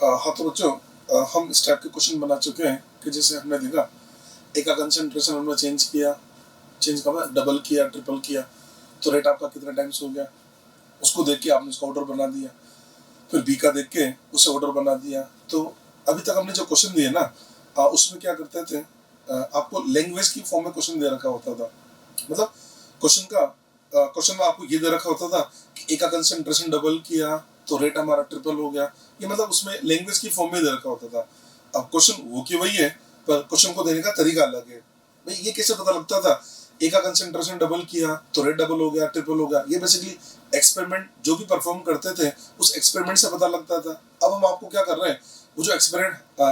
हाँ तो बच्चों, हम इस टाइप के क्वेश्चन बना चुके हैं कि जैसे हमने देखा ए का कंसंट्रेशन हमने चेंज का डबल किया, ट्रिपल किया, तो रेट आपका कितना टाइम्स हो गया, उसको देख के आपने उसका ऑर्डर बना दिया। फिर बी का देख के उसे ऑर्डर बना दिया। तो अभी तक हमने जो क्वेश्चन दिए ना, उसमें क्या करते थे, आपको लैंग्वेज की फॉर्म में क्वेश्चन दे रखा होता था। मतलब क्वेश्चन में आपको ये दे रखा होता था कि ए का कंसंट्रेशन डबल किया तो रेट हमारा ट्रिपल हो गया। ये मतलब उसमें लैंग्वेज की फॉर्म में दे रखा होता था। अब क्वेश्चन वो की वही है, पर क्वेश्चन को देने का तरीका अलग है। भाई ये कैसे पता लगता था ए का कंसंट्रेशन डबल किया तो रेट डबल हो गया, ट्रिपल हो गया? ये बेसिकली एक्सपेरिमेंट जो भी परफॉर्म करते थे उस एक्सपेरिमेंट से पता लगता था। अब हम आपको क्या कर रहे हैं, वो जो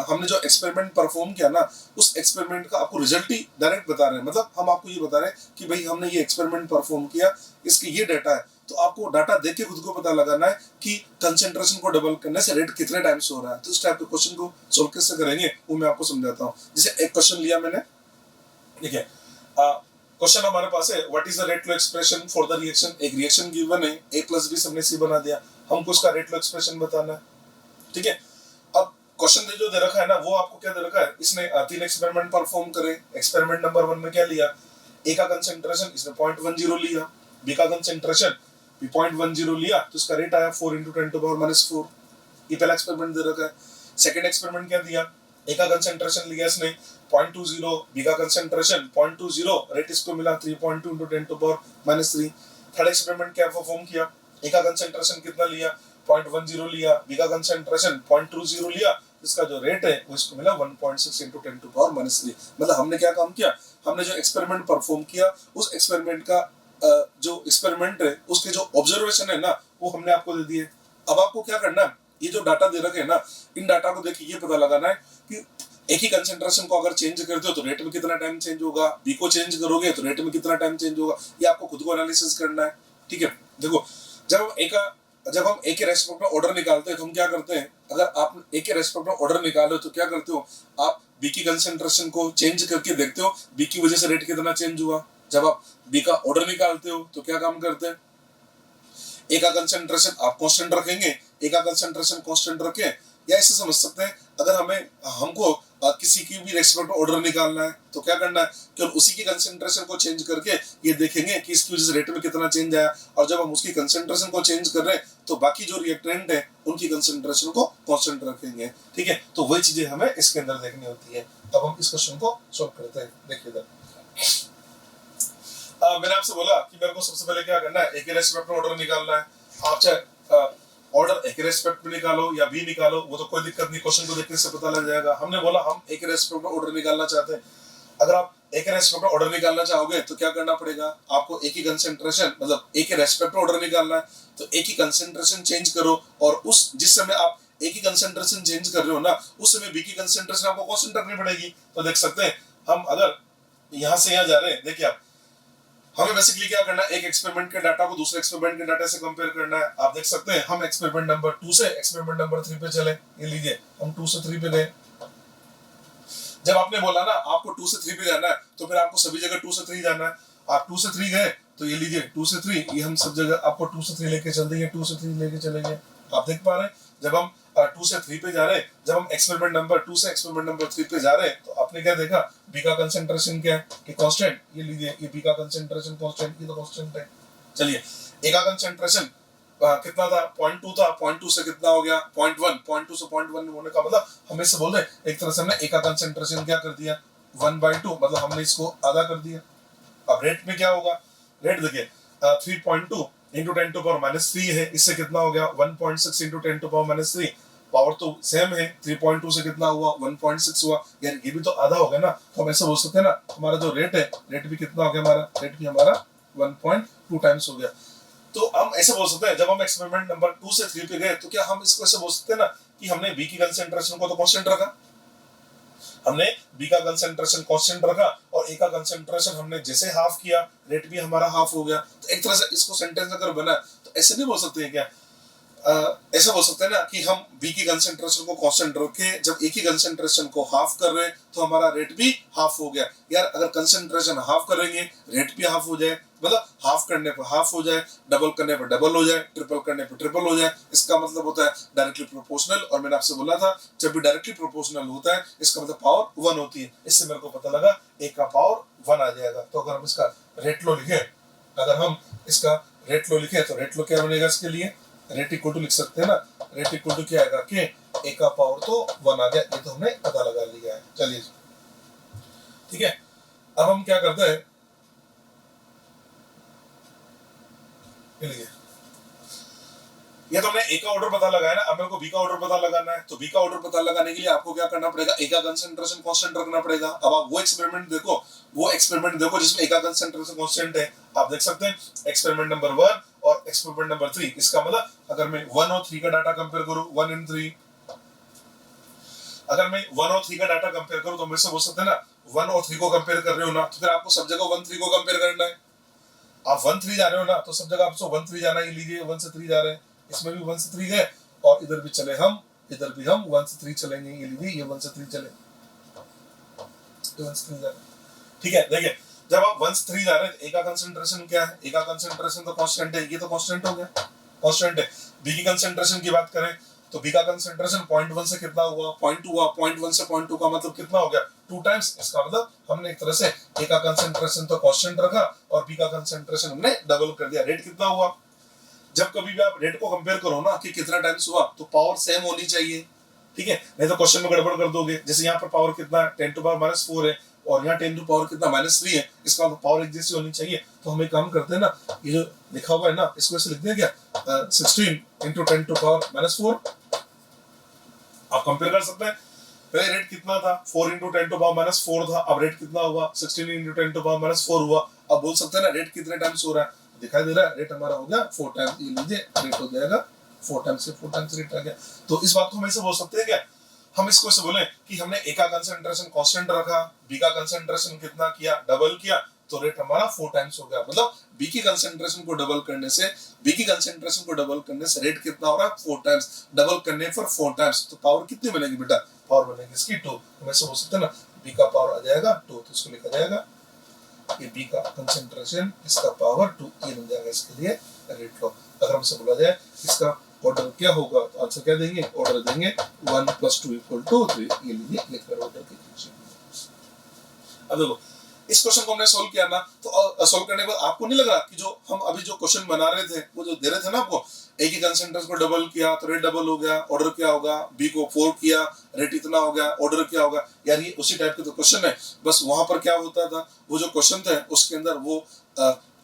हमने जो एक्सपेरिमेंट परफॉर्म किया ना, उस एक्सपेरिमेंट का आपको रिजल्ट ही डायरेक्ट बता रहे हैं। मतलब हम आपको ये बता रहे हैं कि भाई हमने ये एक्सपेरिमेंट परफॉर्म किया, इसके ये डाटा है, तो आपको डाटा देख के खुद को पता लगाना है कि कंसंट्रेशन को डबल करने से रेट कितने टाइम्स हो रहा है। तो इस टाइप के क्वेश्चन को सोल्व कैसे करेंगे वो मैं आपको समझाता हूँ। जैसे एक क्वेश्चन लिया मैंने, ठीक है, क्वेश्चन हमारे पास है what is the rate low expression for the reaction. एक रिएक्शन गिवन है, a प्लस बी सबने सी बना दिया, हमको उसका रेट लो एक्सप्रेशन बताना है। ठीक है, अब क्वेश्चन जो दे रखा है ना, वो आपको क्या दे रखा है, इसने 3 एक्सपेरिमेंट परफॉर्म करे। एक्सपेरिमेंट नंबर 1 में क्या लिया, ए का कंसंट्रेशन इसने 0.10 लिया, बी का कंसंट्रेशन भी 0.10 लिया, तो इसका रेट आया 4 × 10⁻⁻⁴। ये पहला एक्सपेरिमेंट दे रखा है। सेकंड एक्सपेरिमेंट क्या दिया, ए का कंसंट्रेशन लिया इसने 0.20, बी का कंसंट्रेशन 0.20, रेट इसको मिला 3.2 × 10⁻³ थर्ड एक्सपेरिमेंट क्या परफॉर्म किया, ए का कंसंट्रेशन कितना लिया, 0.10 लिया, बी का कंसंट्रेशन 0.20 लिया, इसका जो रेट है वो इसको मिला 1.6 × 10⁻³ मतलब हमने क्या काम किया, हमने जो एक्सपेरिमेंट परफॉर्म किया उस एक्सपेरिमेंट का जो एक्सपेरिमेंट है उसके जो ऑब्जर्वेशन है ना, वो हमने आपको दे दिए। अब आपको क्या करना है, ये जो डाटा दे रखे हैं ना, इन डाटा को देखिए ये पता लगाना है कि एक ही कंसंट्रेशन को अगर चेंज करते हो तो रेट में कितना टाइम चेंज होगा, बी को चेंज करोगे तो रेट में कितना टाइम चेंज होगा। ये आपको खुद को एनालिसिस करना है। ठीक है, देखो जब हम ए के रेस्पेक्ट में ऑर्डर निकालते हैं तो हम क्या करते हैं, अगर आप ए के रेस्पेक्ट में ऑर्डर निकालो तो क्या करते हो, आप बी की कंसंट्रेशन को चेंज करके देखते हो बी की वजह से रेट कितना चेंज हुआ। जब आप बी का ऑर्डर निकालते हो तो क्या काम करते हैं, ए का कंसंट्रेशन आप कांस्टेंट रखेंगे, ए का कंसंट्रेशन कांस्टेंट रखें, या ऐसे समझ सकते हैं अगर हमको किसी की भी रेस्पेक्ट ऑर्डर निकालना है तो क्या करना है, केवल उसी की कंसंट्रेशन को चेंज करके ये देखेंगे कि इसकी वजह से रेट में कितना चेंज आया, और जब हम उसकी कंसंट्रेशन को चेंज कर रहे हैं तो बाकी जो रिएक्टेंट है उनकी कंसंट्रेशन को कांस्टेंट रखेंगे। ठीक है, तो वही चीजें हमें इसके अंदर देखनी होती है। अब हम इस क्वेश्चन को सॉल्व करते हैं। देखिए इधर मैंने आपसे बोला कि मेरे को सबसे पहले क्या करना है, ए के रेस्पेक्ट में ऑर्डर निकालना है। आप चाहे ऑर्डर ए के रेस्पेक्ट में निकालो या बी निकालो, वो तो कोई दिक्कत नहीं, क्वेश्चन को देखने से पता लग जाएगा। हमने बोला हम ए के रेस्पेक्ट में ऑर्डर निकालना चाहते हैं। अगर आप ए के रेस्पेक्ट में ऑर्डर निकालना चाहोगे तो क्या करना पड़ेगा, आपको ए की कंसंट्रेशन मतलब ए के रेस्पेक्ट में ऑर्डर निकालना है तो ए की कंसंट्रेशन चेंज करो, और उस जिस समय आप ए की कंसंट्रेशन चेंज कर रहे हो ना, उस समय बी की कंसंट्रेशन आपको कांस्टेंट रखनी पड़ेगी। तो देख सकते हैं हम अगर यहाँ से यहाँ जा रहे हैं, देखिए आप हमें बेसिकली क्या करना है, एक एक्सपेरिमेंट के डाटा को दूसरे एक्सपेरिमेंट के डाटा से कंपेयर करना है। आप देख सकते हैं हम एक्सपेरिमेंट नंबर 2 से एक्सपेरिमेंट नंबर 3 पे चले। ये लीजिए हम 2 से 3 पे गए। जब आपने बोला ना आपको 2 से 3 पे जाना है तो फिर आपको सभी जगह 2 से 3 जाना है। आप 2 से 3 गए तो ये लीजिए 2 से 3, ये हम सब जगह आपको 2 से 3 लेके चल देंगे, 2 से 3 लेके चलेंगे। आप देख पा रहे हैं जब हम 2 से 3 पे जा रहे हैं, जब हम एक्सपेरिमेंट नंबर 2 से एक्सपेरिमेंट नंबर 3 पे जा रहे हैं तो आपने क्या देखा, बी का कंसंट्रेशन क्या है कि कांस्टेंट। ये लीजिए ये बी का कंसंट्रेशन कांस्टेंट, ये तो कांस्टेंट है। चलिए ए का कंसंट्रेशन कितना था, 0.2 था, 0.2 से कितना हो गया 0.1, 0.2 से 0.1 होने का मतलब हम इससे बोल रहे हैं एक तरह से हमने ए का कंसंट्रेशन क्या कर दिया 1/2, मतलब हमने इसको आधा कर दिया। अब रेट में क्या होगा, रेट देखिए 3.2 × 10⁻³ है, इससे कितना हो गया 1.6 × 10⁻³ पावर तो सेम है, 3.2 से कितना हुआ 1.6 हुआ, यार ये भी तो आधा हो गया ना। तो हम ऐसे बोल सकते हैं ना हमारा जो रेट है, रेट भी कितना हो गया, हमारा रेट भी हमारा 1.2 टाइम्स हो गया। तो हम ऐसे बोल सकते हैं जब हम एक्सपेरिमेंट नंबर 2 से 3 पे गए तो क्या हम इसको ऐसे बोल सकते हैं ना कि हमने बी की कंसंट्रेशन को तो कांस्टेंट रखा, हमने बी का कंसंट्रेशन कांस्टेंट रखा और ए का कंसंट्रेशन हमने जैसे हाफ किया, रेट भी हमारा हाफ हो गया। तो एक तरह से इसको सेंटेंस अगर बना तो ऐसे नहीं बोल सकते हैं क्या, ऐसा बोल सकते हैं ना कि हम बी की कंसंट्रेशन को कांस्टेंट रखे, जब ए की कंसंट्रेशन को हाफ कर रहे हैं तो हमारा रेट भी हाफ हो गया। यार अगर कंसंट्रेशन हाफ करेंगे रेट भी हाफ हो जाए मतलब हाफ करने पर हाफ हो जाए, डबल करने पर डबल हो जाए, ट्रिपल करने पर ट्रिपल हो जाए, इसका मतलब होता है डायरेक्टली प्रोपोर्शनल। और मैंने आपसे बोला था जब भी डायरेक्टली प्रोपोर्शनल होता है इसका मतलब पावर 1 होती है। इससे मेरे को पता लगा a का पावर 1 आ जाएगा। तो अगर हम इसका रेट लो लिखे, अगर हम इसका रेट लो लिखे तो रेट लो क्या बनेगा, इसके लिए रेट इक्वल टू लिख सकते हैं ना, रेट इक्वल टू क्या आएगा कि a का पावर तो 1 आ गया, ये तो हमने पता लगा लिया है। चलिए ठीक है, अब हम क्या करते हैं, ये तो हमने ए का ऑर्डर पता लगाया ना, अब मेरे को बी का ऑर्डर पता लगाना है। तो बी का ऑर्डर पता लगाने के लिए आपको क्या करना पड़ेगा, ए का कंसंट्रेशन कांस्टेंट रखना पड़ेगा। अब आप वो एक्सपेरिमेंट देखो जिसमें ए का कंसंट्रेशन कांस्टेंट है। आप देख सकते हैं एक्सपेरिमेंट नंबर 1 और एक्सपेरिमेंट नंबर 3। इसका मतलब अगर मैं 1 और 3 का डाटा कंपेयर करूं, 1 and 3, अगर मैं 1 और 3 का डाटा कंपेयर करूं तो मेरे से बोल सकते हैं ना 1 और 3 को कंपेयर कर रहे हो ना, तो फिर आपको सब जगह 1 3 को कंपेयर करना है। आप 1 3 जा रहे हो ना, तो सब जगह आपको 1 3 जाना ही, लीजिए 1 से 3 जा रहे हैं, इसमें भी 1 से 3 है, और इधर भी चले हम, इधर भी हम 1 से 3 चलेंगे, ये लीजिए ये 1 से 3 चले, 1 से 3 जा रहे हैं। ठीक है, देखिए जब आप 1 से 3 जा रहे हैं, ए का कंसंट्रेशन क्या है, ए का कंसंट्रेशन तो कांस्टेंट है, ये तो कांस्टेंट हो गया, कांस्टेंट है। बी की कंसंट्रेशन की बात करें तो बी का कंसंट्रेशन 0.1 से कितना हुआ, 0.2 हुआ, 0.1 से 0.2 का मतलब कितना हो गया, 2 टाइम्स। इसका मतलब हमने एक तरह से ए का कंसंट्रेशन तो कांस्टेंट रखा और बी का कंसंट्रेशन हमने डबल कर दिया। रेट कितना हुआ, जब कभी भी आप रेट को कंपेयर करो ना कि कितना टाइम्स हुआ, तो पावर सेम होनी चाहिए, ठीक है, नहीं तो क्वेश्चन में गड़बड़ कर दोगे। जैसे यहाँ पर पावर कितना है, 10 टू पावर -4 है, और यहाँ 10 टू पावर कितना -3 है, इसका मतलब पावर एक जैसी होनी चाहिए। तो हम एक काम करते हैं ना, ये जो लिखा हुआ है ना, इसको ऐसे लिख दें क्या, 16 into 10 टू पावर -4। आप कंपेयर कर सकते हैं, पहले रेट कितना था, 4 into 10 टू पावर -4 था, अब रेट कितना हुआ, 16 into 10 टू पावर -4 हुआ। अब बोल सकते हैं ना रेट कितने टाइम्स हो रहा है, दिखाई दे रहा है, रेट हमारा हो गया 4 टाइम्स, ये लीजिए रेट हो जाएगा 4 टाइम्स से 4 टाइम्स रेट आ गया। तो इस बात को हम ऐसे बोल सकते हैं क्या, हम इसको ऐसे बोले कि हमने ए का कंसंट्रेशन कांस्टेंट रखा, बी का कंसंट्रेशन कितना किया, डबल किया, तो रेट हमारा 4 टाइम्स हो गया। मतलब बी की कंसंट्रेशन को डबल करने से, रेट कितना हो रहा है, 4 टाइम्स, डबल करने पर 4 टाइम्स, तो पावर कितनी बनेगी बेटा, पावर बनेगी इसकी 2। हम ऐसे बोल सकते हैं ना, बी का पावर आ जाएगा 2, तो इसको लिखा जाएगा ये बी का कंसंट्रेशन, इसका पावर 2, ये बन जाएगा इसके लिए रेट लो। अगर हमसे बोला जाए इसका ऑर्डर क्या होगा, तो आंसर क्या देंगे, ऑर्डर देंगे 1 + 2 = 3, ये लीजिए लिखकर ऑर्डर की इक्वेशन। अब देखो इस क्वेश्चन को हमने सोल्व किया ना, तो सोल्व करने के बाद आपको नहीं लग रहा कि जो हम अभी जो क्वेश्चन बना रहे थे, वो जो दे रहे थे ना आपको, ए की कंसंट्रेशन को डबल किया तो रेट डबल हो गया, ऑर्डर क्या होगा, बी को 4 किया रेट इतना हो गया, ऑर्डर क्या होगा, यार ये उसी टाइप के तो क्वेश्चन है। बस वहां पर क्या होता था, वो जो क्वेश्चन थे उसके अंदर वो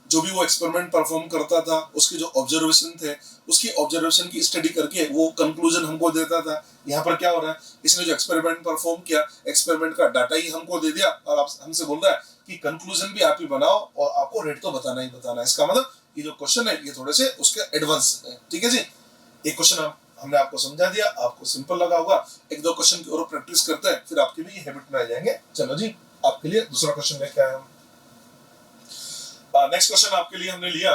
जो भी वो एक्सपेरिमेंट परफॉर्म करता था, उसके जो ऑब्जर्वेशन थे, उसकी ऑब्जर्वेशन की स्टडी करके वो कंक्लूजन हमको देता था। यहाँ पर क्या हो रहा है, इसने जो एक्सपेरिमेंट परफॉर्म किया, एक्सपेरिमेंट का डाटा ही हमको दे दिया, और आप हमसे बोल रहा है कि कंक्लूजन भी आप ही बनाओ और आपको रेट तो बताना ही बताना है। इसका मतलब ये जो क्वेश्चन है ये थोड़े से उसके एडवांस है, ठीक है जी। एक क्वेश्चन हमने आपको समझा दिया, आपको सिंपल लगा होगा, एक दो क्वेश्चन की और प्रैक्टिस करते हैं, फिर आपके भी हैबिट में आ जाएंगे। चलो जी, आपके लिए दूसरा क्वेश्चन लेके आए हम। नेक्स्ट क्वेश्चन आपके लिए हमने लिया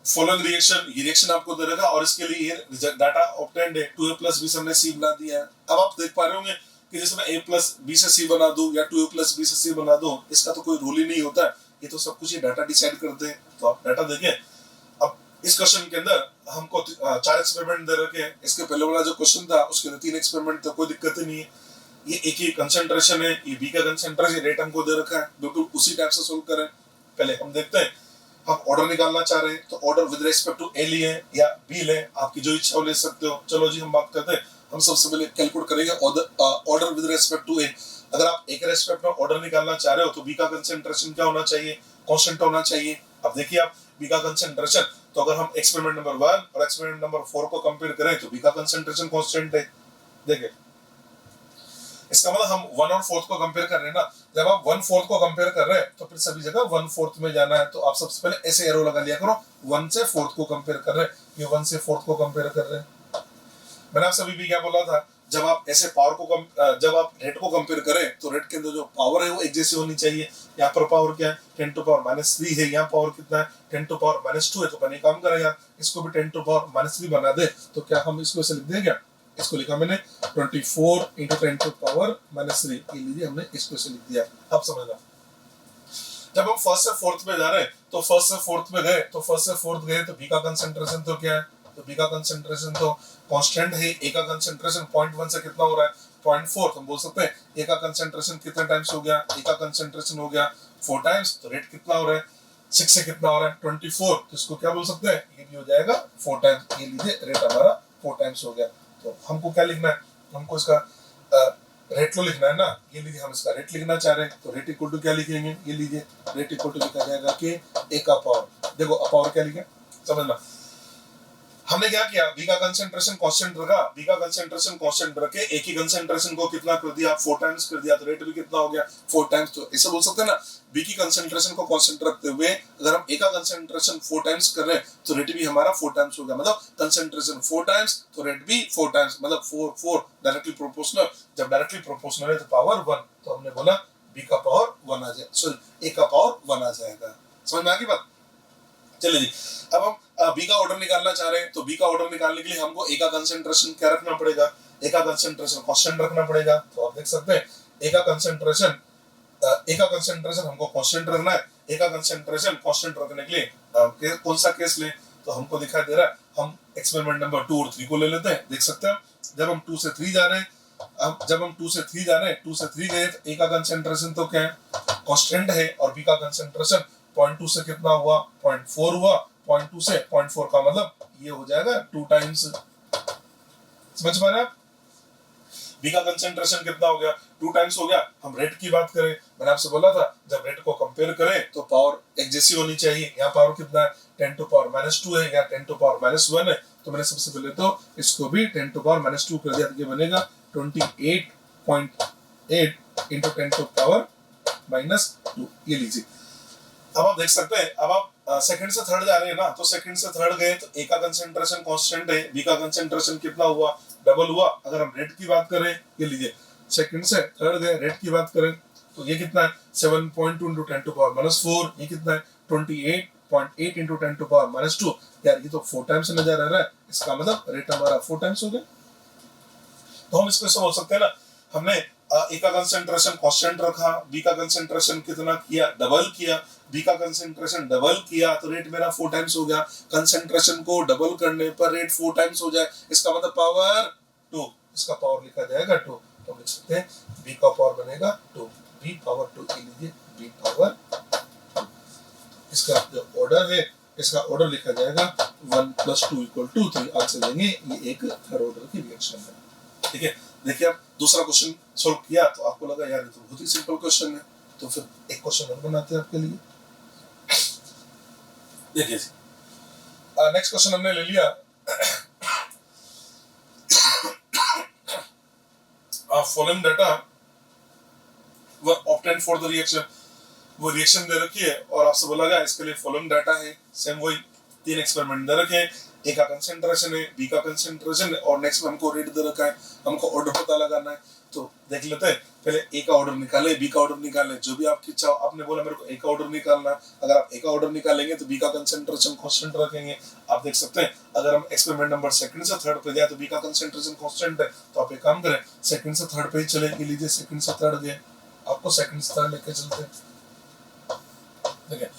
फॉलोइंग रिएक्शन, ये रिएक्शन आपको दे रखा और इसके लिए ये डाटा ऑब्टेन्ड है, 2a + b से हमने c बना दिया है। अब आप देख पा रहे होंगे कि जैसे मैं a + b से c बना दूं या 2a + b से c बना दूं, इसका तो कोई रूल ही नहीं होता है, ये तो सब कुछ ये डाटा डिसाइड करते हैं। तो आप डाटा देखें। अब इस क्वेश्चन के अंदर हमको 4 एक्सपेरिमेंट दे रखे हैं। इसके पहले वाला जो क्वेश्चन था उसके अंदर 3 एक्सपेरिमेंट था, कोई दिक्कत ही नहीं है। ये एक ही कंसंट्रेशन है, ये बी का कंसंट्रेशन रेट हमको दे रखा है, बिल्कुल उसी टाइप से सोल्व करें। पहले हम देखते हैं, हम ऑर्डर निकालना चाह रहे हैं तो ऑर्डर विद रिस्पेक्ट टू ए लिए या बी ले, आपकी जो इच्छा हो ले सकते हो। चलो जी हम बात करते हैं, हम सबसे पहले कैलकुलेट करेंगे ऑर्डर विद रिस्पेक्ट टू ए। अगर आप ए के रिस्पेक्ट में ऑर्डर निकालना चाह रहे हो तो बी का कंसंट्रेशन क्या होना चाहिए, कांस्टेंट होना चाहिए। अब देखिए आप बी का कंसंट्रेशन, तो अगर हम एक्सपेरिमेंट नंबर 1 और एक्सपेरिमेंट नंबर 4 को कंपेयर करें तो बी का कंसंट्रेशन कांस्टेंट है। देखिए इसका मतलब हम 1 और 4 को कंपेयर कर रहे हैं ना, जब आप 1/4 को कंपेयर कर रहे हैं तो फिर सभी जगह 1/4 में जाना है। तो आप सबसे पहले ऐसे एरो लगा लिया करो, 1 से 4 को कंपेयर कर रहे हैं, ये 1 से 4 को कंपेयर कर रहे हैं। मैंने आपसे अभी भी क्या बोला था, जब आप ऐसे पावर को जब आप रेट को कंपेयर करें तो रेट के अंदर जो पावर है वो एक जैसी होनी चाहिए। यहाँ पर पावर क्या है, 10 टू पावर -3 है, यहाँ पावर कितना है 10 टू पावर -2 है। तो पहले काम करें यार, इसको भी 10 टू पावर -3 बना दे। तो क्या हम इसको ऐसे लिख दें क्या, इसको लिखा मैंने 24 × 10 टू पावर -3, ये लीजिए हमने इसको ऐसे लिख दिया। अब समझना, जब हम फर्स्ट से फोर्थ पे जा रहे हैं तो फर्स्ट से फोर्थ पे गए तो बी का कंसंट्रेशन तो क्या है, तो बी का कंसंट्रेशन तो कांस्टेंट है, ए का कंसंट्रेशन 0.1 से कितना हो रहा है 0.4, तो हम बोल सकते हैं ए का कंसंट्रेशन कितने टाइम्स हो गया, ए का कंसंट्रेशन हो गया 4 टाइम्स, तो रेट कितना हो रहा है 6 से कितना हो रहा है 24, तो इसको क्या बोल सकते हैं, ये भी हो जाएगा 4 टाइम्स, ये लीजिए रेट हमारा 4 टाइम्स हो गया। तो हमको क्या लिखना है, हमको इसका रेट लो लिखना है ना, ये लीजिए हम इसका रेट लिखना चाह रहे हैं, तो रेट इक्वल टू क्या लिखेंगे, ये लीजिए रेट इक्वल टू लिखा जाएगा कि ए का पावर, देखो पावर क्या लिखे समझना, हमने क्या किया बी का कंसंट्रेशन कांस्टेंट रखा, बी का कंसंट्रेशन कांस्टेंट रखे ए की कंसंट्रेशन को कितना कर दिया 4 टाइम्स कर दिया, तो रेट भी कितना हो गया 4 टाइम्स, तो ऐसे बोल सकते हैं ना बी की कंसंट्रेशन को कांस्टेंट रखते हुए अगर हम ए का कंसंट्रेशन 4 टाइम्स कर रहे हैं तो रेट भी हमारा 4 टाइम्स हो गया, मतलब कंसंट्रेशन 4 टाइम्स तो रेट भी 4 टाइम्स, मतलब 4 4 डायरेक्टली प्रोपोर्शनल, जब डायरेक्टली प्रोपोर्शनल है तो पावर 1, तो हमने बोला बी का पावर 1 आ जाएगा, सॉरी ए का पावर 1 आ जाएगा, समझ में आ गई बात। चलिए जी, अब हम बी का ऑर्डर निकालना चाह रहे हैं, तो बी का ऑर्डर निकालने के लिए हमको ए का कंसंट्रेशन क्या रखना पड़ेगा, ए का कंसंट्रेशन कांस्टेंट रखना पड़ेगा, तो आप देख सकते हैं ए का कंसंट्रेशन हमको कांस्टेंट रखना है, ए का कंसंट्रेशन कांस्टेंट रखने के लिए कौन सा केस लें, तो हमको दिखाई दे रहा है हम एक्सपेरिमेंट नंबर 2 और 3 को ले लेते हैं, देख सकते हैं जब हम 2 से 3 जा रहे हैं, जब हम 2 से 3 जा रहे हैं 2 से 3 गए तो ए का कंसंट्रेशन तो क्या है कांस्टेंट है, और बी का कंसंट्रेशन 0.2 से कितना हुआ 0.4 हुआ, 0.2 से 0.4 का मतलब ये हो जाएगा 2 टाइम्स, समझ पा रहे हैं आप, बी का कंसंट्रेशन कितना हो गया 2 टाइम्स हो गया। हम रेट की बात करें, मैंने आपसे बोला था जब रेट को कंपेयर करें तो पावर एक जैसी होनी चाहिए, यहाँ पावर कितना है 10 टू पावर -2 है या 10 टू पावर -1 है, तो मैंने सबसे पहले तो इसको भी 10 टू पावर -2 कर दिया, तो ये बनेगा 28.8 इंटू 10 टू पावर -2, ये लीजिए। अब आप देख सकते हैं, अब आप सेकंड से थर्ड जा रहे हैं ना, तो सेकंड से थर्ड गए तो ए का कंसंट्रेशन कांस्टेंट है, बी का कंसंट्रेशन कितना हुआ डबल हुआ, अगर हम रेट की बात करें ये लीजिए सेकंड से थर्ड गए रेट की बात करें तो ये कितना है 7.2 इंटू 10 टू पावर -4, ये कितना है 28.8 इंटू 10 टू पावर -2, यार ये तो 4 टाइम्स नजर आ रहा है, इसका मतलब रेट हमारा 4 टाइम्स हो गया। तो हम इसको समझ सकते हैं ना, हमने ए का कंसंट्रेशन कांस्टेंट रखा, बी का कंसंट्रेशन कितना किया डबल किया, बी का कंसंट्रेशन डबल किया तो रेट मेरा 4 टाइम्स हो गया, कंसंट्रेशन को डबल करने पर रेट 4 टाइम्स हो जाए, इसका मतलब पावर 2, इसका पावर लिखा जाएगा 2, तो लिख सकते हैं बी का पावर बनेगा 2, बी पावर 2 के लिए बी पावर 2, इसका जो ऑर्डर है इसका ऑर्डर लिखा जाएगा 1 + 2 = 3, आंसर देंगे ये एक थर्ड ऑर्डर की रिएक्शन है, ठीक है। देखिए आप दूसरा क्वेश्चन सॉल्व किया तो आपको लगा यार ये तो बहुत ही सिंपल क्वेश्चन है, तो फिर एक क्वेश्चन और बनाते हैं आपके लिए। देखिए नेक्स्ट क्वेश्चन हमने ले लिया following data were obtained for the reaction, वो रिएक्शन दे रखी है और आपसे बोला गया इसके लिए फॉलोइंग डाटा है, सेम वही 3 एक्सपेरिमेंट दे रखे हैं, ए का कंसंट्रेशन है, बी का कंसंट्रेशन है और नेक्स्ट में हमको रेट दे रखा है, हमको ऑर्डर पता लगाना है, तो देख लेते हैं पहले ए का ऑर्डर निकाले बी का ऑर्डर निकाले, जो भी आपकी इच्छा हो, आपने बोला मेरे को ए का ऑर्डर निकालना, अगर आप ए का ऑर्डर निकालेंगे तो बी का कंसंट्रेशन कांस्टेंट रखेंगे, आप देख सकते हैं अगर हम एक्सपेरिमेंट नंबर सेकंड से थर्ड पे जाए तो बी का कंसंट्रेशन कांस्टेंट है, तो आप एक काम करें सेकंड से थर्ड पे चले, ये लीजिए सेकंड से थर्ड गए, आपको सेकंड से थर्ड लेके चलते हैं, देखिए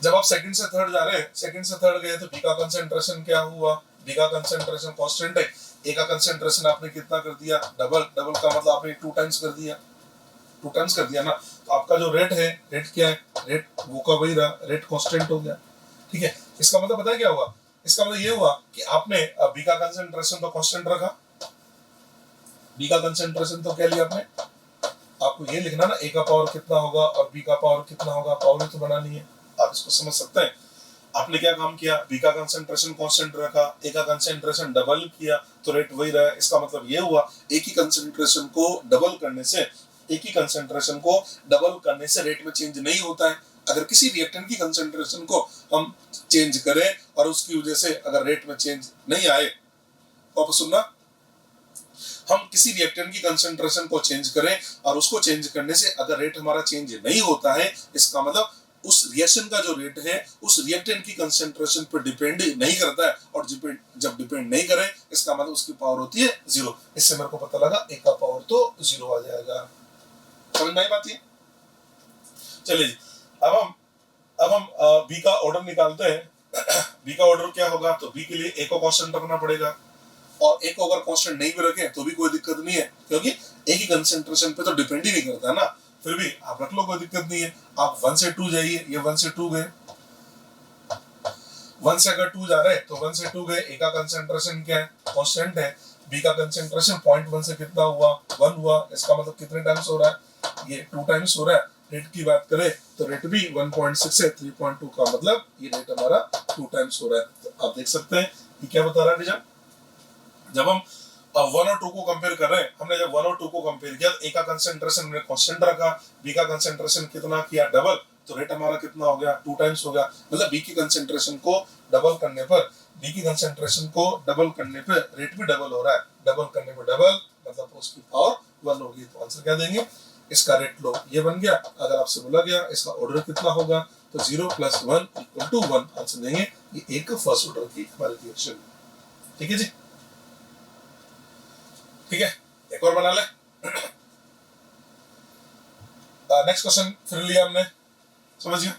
जब आप सेकंड से थर्ड जा रहे हैं, सेकंड से थर्ड गए तो बी का कंसंट्रेशन क्या हुआ, बी का कंसंट्रेशन कांस्टेंट है, ए का कंसंट्रेशन आपने कितना कर दिया डबल, डबल का मतलब आपने 2 टाइम्स कर दिया, 2 टाइम्स कर दिया ना, तो आपका जो रेट है, रेट क्या है, रेट वो का वही रहा, रेट कांस्टेंट हो गया, ठीक है। इसका मतलब पता है क्या हुआ, इसका मतलब ये हुआ कि आपने बी का कंसंट्रेशन तो कांस्टेंट रखा, बी का कंसंट्रेशन तो क्या लिया आपने, आपको ये लिखना ना ए का पावर कितना होगा और बी का पावर कितना होगा, पावर तो बनानी है, आप इसको समझ सकते हैं। आपने क्या काम किया, बी का कंसंट्रेशन कांस्टेंट रखा, ए का कंसंट्रेशन डबल किया तो रेट वही रहा, इसका मतलब ये हुआ ए की कंसंट्रेशन को डबल करने से, ए की कंसंट्रेशन को डबल करने से रेट में चेंज नहीं होता है, अगर किसी रिएक्टेंट की कंसंट्रेशन को हम चेंज करें और उसकी वजह से अगर रेट में चेंज नहीं आए, वापस सुनना, हम किसी रिएक्टेंट की कंसंट्रेशन को चेंज करें और उसको चेंज करने से अगर रेट हमारा चेंज नहीं होता है, इसका मतलब उस रिएक्शन का जो रेट है उस रिएक्टेंट की कंसंट्रेशन पर डिपेंड नहीं करता है, और जब डिपेंड नहीं करे इसका मतलब उसकी पावर होती है 0, इससे मेरे को पता लगा ए का पावर तो 0 आ जाएगा, समझ में आई बात ये। चलिए अब हम अब हम बी का ऑर्डर निकालते हैं। बी का ऑर्डर क्या होगा, तो बी के लिए ए को कांस्टेंट रखना पड़ेगा, और ए को अगर कांस्टेंट नहीं भी रखें तो भी कोई दिक्कत नहीं है, क्योंकि ए की कंसेंट्रेशन पे तो डिपेंड ही नहीं करता ना, फिर भी आप रख लो, कोई दिक्कत नहीं है। आप 1 से 2 जाइए, ये 1 से 2 गए, 1 से अगर 2 जा रहे हैं तो 1 से 2 गए, ए का कंसेंट्रेशन क्या है, कांस्टेंट है, बी का कंसेंट्रेशन 0.1 से कितना हुआ, 1 हुआ, इसका मतलब कितने टाइम्स हो रहा है, ये 2 टाइम्स हो रहा है। रेट की बात करें तो रेट भी 1.6 है, 3.2 का मतलब ये रेट हमारा 2 टाइम्स हो रहा है। तो आप देख सकते हैं कि क्या बता रहा है रिजल्ट। जब हम 1 और 2 को कंपेयर कर रहे हैं, हमने जब 1 और 2 को कंपेयर किया, ए का कंसेंट्रेशन हमने कांस्टेंट रखा, बी का कंसेंट्रेशन कितना किया, डबल, तो रेट हमारा कितना हो गया, 2 टाइम्स हो गया। मतलब बी की कंसेंट्रेशन को डबल करने पर, बी की कंसेंट्रेशन को डबल करने पे रेट भी डबल हो रहा है, डबल करने पे डबल मतलब उसकी पावर 1 होगी। तो आंसर क्या देंगे, इसका रेट लो ये बन गया। अगर आपसे बोला गया इसका ऑर्डर कितना होगा, तो 0 + 1 = 1 आंसर देंगे। ये एक फर्स्ट ऑर्डर की हमारी रिएक्शन। ठीक है जी, ठीक है, एक और बना ले। नेक्स्ट क्वेश्चन फिर लिया हमने, समझ गया,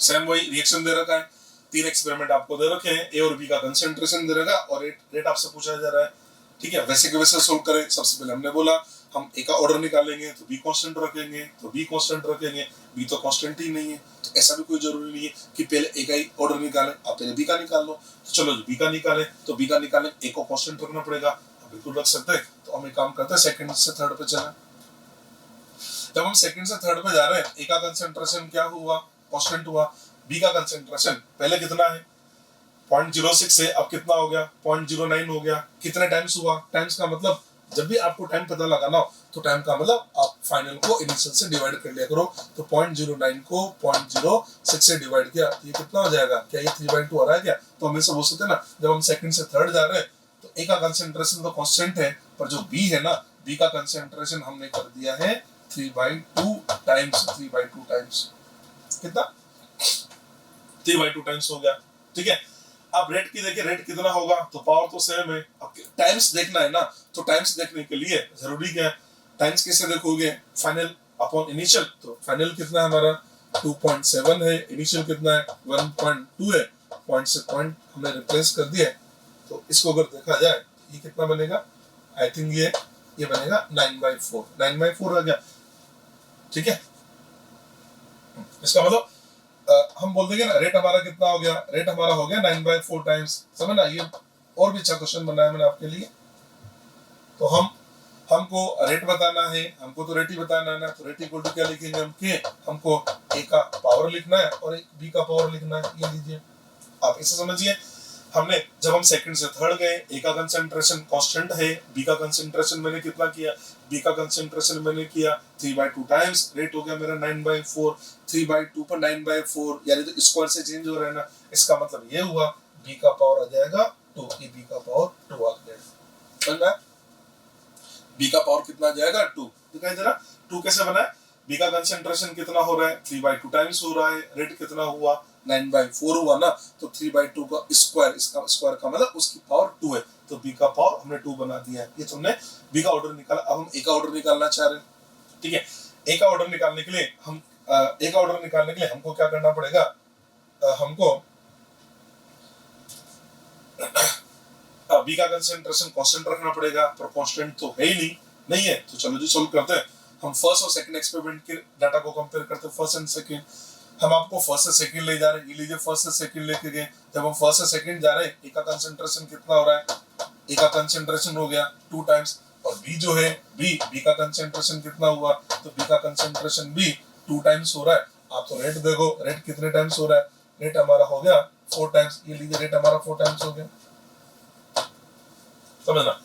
सेम वही रिएक्शन दे रखा है, 3 एक्सपेरिमेंट आपको दे रखे हैं, ए और बी का कंसेंट्रेशन दे रखा और रेट आपसे पूछा जा रहा है। ठीक है, वैसे के वैसे सोल्व करें। सबसे पहले हमने बोला हम ए का ऑर्डर निकालेंगे तो बी कांस्टेंट रखेंगे, तो बी कांस्टेंट रखेंगे, बी तो कांस्टेंट ही नहीं है, तो ऐसा भी कोई जरूरी नहीं है कि पहले ए का ही ऑर्डर निकालें, आप पहले बी का निकाल लो। तो चलो बी का निकालें, तो बी का निकालें, ए को कांस्टेंट रखना पड़ेगा, आप बिल्कुल रख सकते हैं। तो हम एक काम करते हैं, सेकंड से थर्ड पे चलें। जब हम सेकंड से थर्ड पे जा रहे हैं, ए का कंसेंट्रेशन क्या हुआ, कांस्टेंट हुआ, बी का कंसेंट्रेशन पहले कितना है 0.06 है, अब कितना हो गया 0.09 हो गया। कितने टाइम्स हुआ, टाइम्स का मतलब जब भी आपको टाइम पता लगाना हो तो टाइम का मतलब आप फाइनल को इनिशियल से डिवाइड कर लिया करो। तो 0.09 को 0.06 से डिवाइड किया, ये कितना हो जाएगा, क्या ये 3/2 आ रहा है क्या। तो हम ऐसे बोल सकते हैं ना, जब हम सेकंड से थर्ड जा रहे हैं तो ए का कंसेंट्रेशन तो कांस्टेंट है, पर जो बी है ना, बी का कंसेंट्रेशन हमने कर दिया है 3/2 टाइम्स, 3/2 टाइम्स कितना 3/2 टाइम्स हो गया। ठीक है, अब रेट की देखिए, रेट कितना होगा, तो पावर तो सेम है। अब टाइम्स देखना है ना, तो टाइम्स देखने के लिए जरूरी क्या है, टाइम्स कैसे देखोगे, फाइनल अपॉन इनिशियल। तो फाइनल कितना है हमारा 2.7 है, इनिशियल कितना है 1.2 है, पॉइंट से पॉइंट हमने रिप्लेस कर दिया। तो इसको अगर देखा जाए ये कितना बनेगा, आई थिंक ये बनेगा 9/4, 9/4 आ गया। ठीक है, इसका मतलब हम बोल देंगे ना, रेट हमारा कितना हो गया, रेट हमारा हो गया 9/4 टाइम्स। समझना, ये और भी अच्छा क्वेश्चन बनाया मैंने आपके लिए। तो हमको रेट बताना है, हमको तो रेट ही बताना है ना, तो रेट इक्वल टू क्या लिखेंगे हम, के हमको ए का पावर लिखना है और एक बी का पावर लिखना है। ये लीजिए, आप इसे समझिए। हमने जब हम सेकंड से थर्ड गए, ए का कंसेंट्रेशन कांस्टेंट है, बी का कंसेंट्रेशन मैंने कितना किया, बी का कंसेंट्रेशन मैंने किया 3/2 टाइम्स, रेट हो गया मेरा 9/4, 3/2 पर 9/4 यानी तो स्क्वायर से चेंज हो रहा है ना, इसका मतलब ये हुआ बी का पावर आ जाएगा 2, की बी का पावर 2 आ जाएगा। समझ में, बी का पावर कितना आ जाएगा 2, दिखाई दे रहा 2 कैसे बना है, बी का कंसेंट्रेशन कितना हो रहा है 3/2 टाइम्स हो रहा है, रेट कितना हुआ 9/4 हुआ ना, तो 3/2 का स्क्वायर, इसका स्क्वायर का मतलब उसकी पावर 2 है, तो बी का पावर हमने 2 बना दिया है। ये तुमने बी का ऑर्डर निकाला। अब हम ए का ऑर्डर निकालना चाह रहे हैं। ठीक है, ए का ऑर्डर निकालने के लिए हम ए का ऑर्डर निकालने के लिए हमको क्या करना पड़ेगा, हमको बी का कंसेंट्रेशन कांस्टेंट रखना पड़ेगा, पर कांस्टेंट तो है ही नहीं है। तो चलो जी सोल्व करते हैं। हम फर्स्ट और सेकंड एक्सपेरिमेंट के डाटा को कंपेयर करते हैं, फर्स्ट एंड सेकंड। हम आपको फर्स्ट से सेकंड ले जा रहे हैं, ये लीजिए फर्स्ट से सेकंड लेके गए। जब हम फर्स्ट से सेकंड जा रहे हैं, ए का कंसेंट्रेशन कितना हो रहा है, ए का कंसेंट्रेशन हो गया 2 टाइम्स, और बी जो है बी का कंसेंट्रेशन कितना हुआ, तो बी का कंसेंट्रेशन भी 2 टाइम्स हो रहा है। आप तो रेट देखो, रेट कितने टाइम्स हो रहा है, रेट हमारा हो गया 4 टाइम्स। ये लीजिए रेट हमारा 4 टाइम्स हो गया, समझना।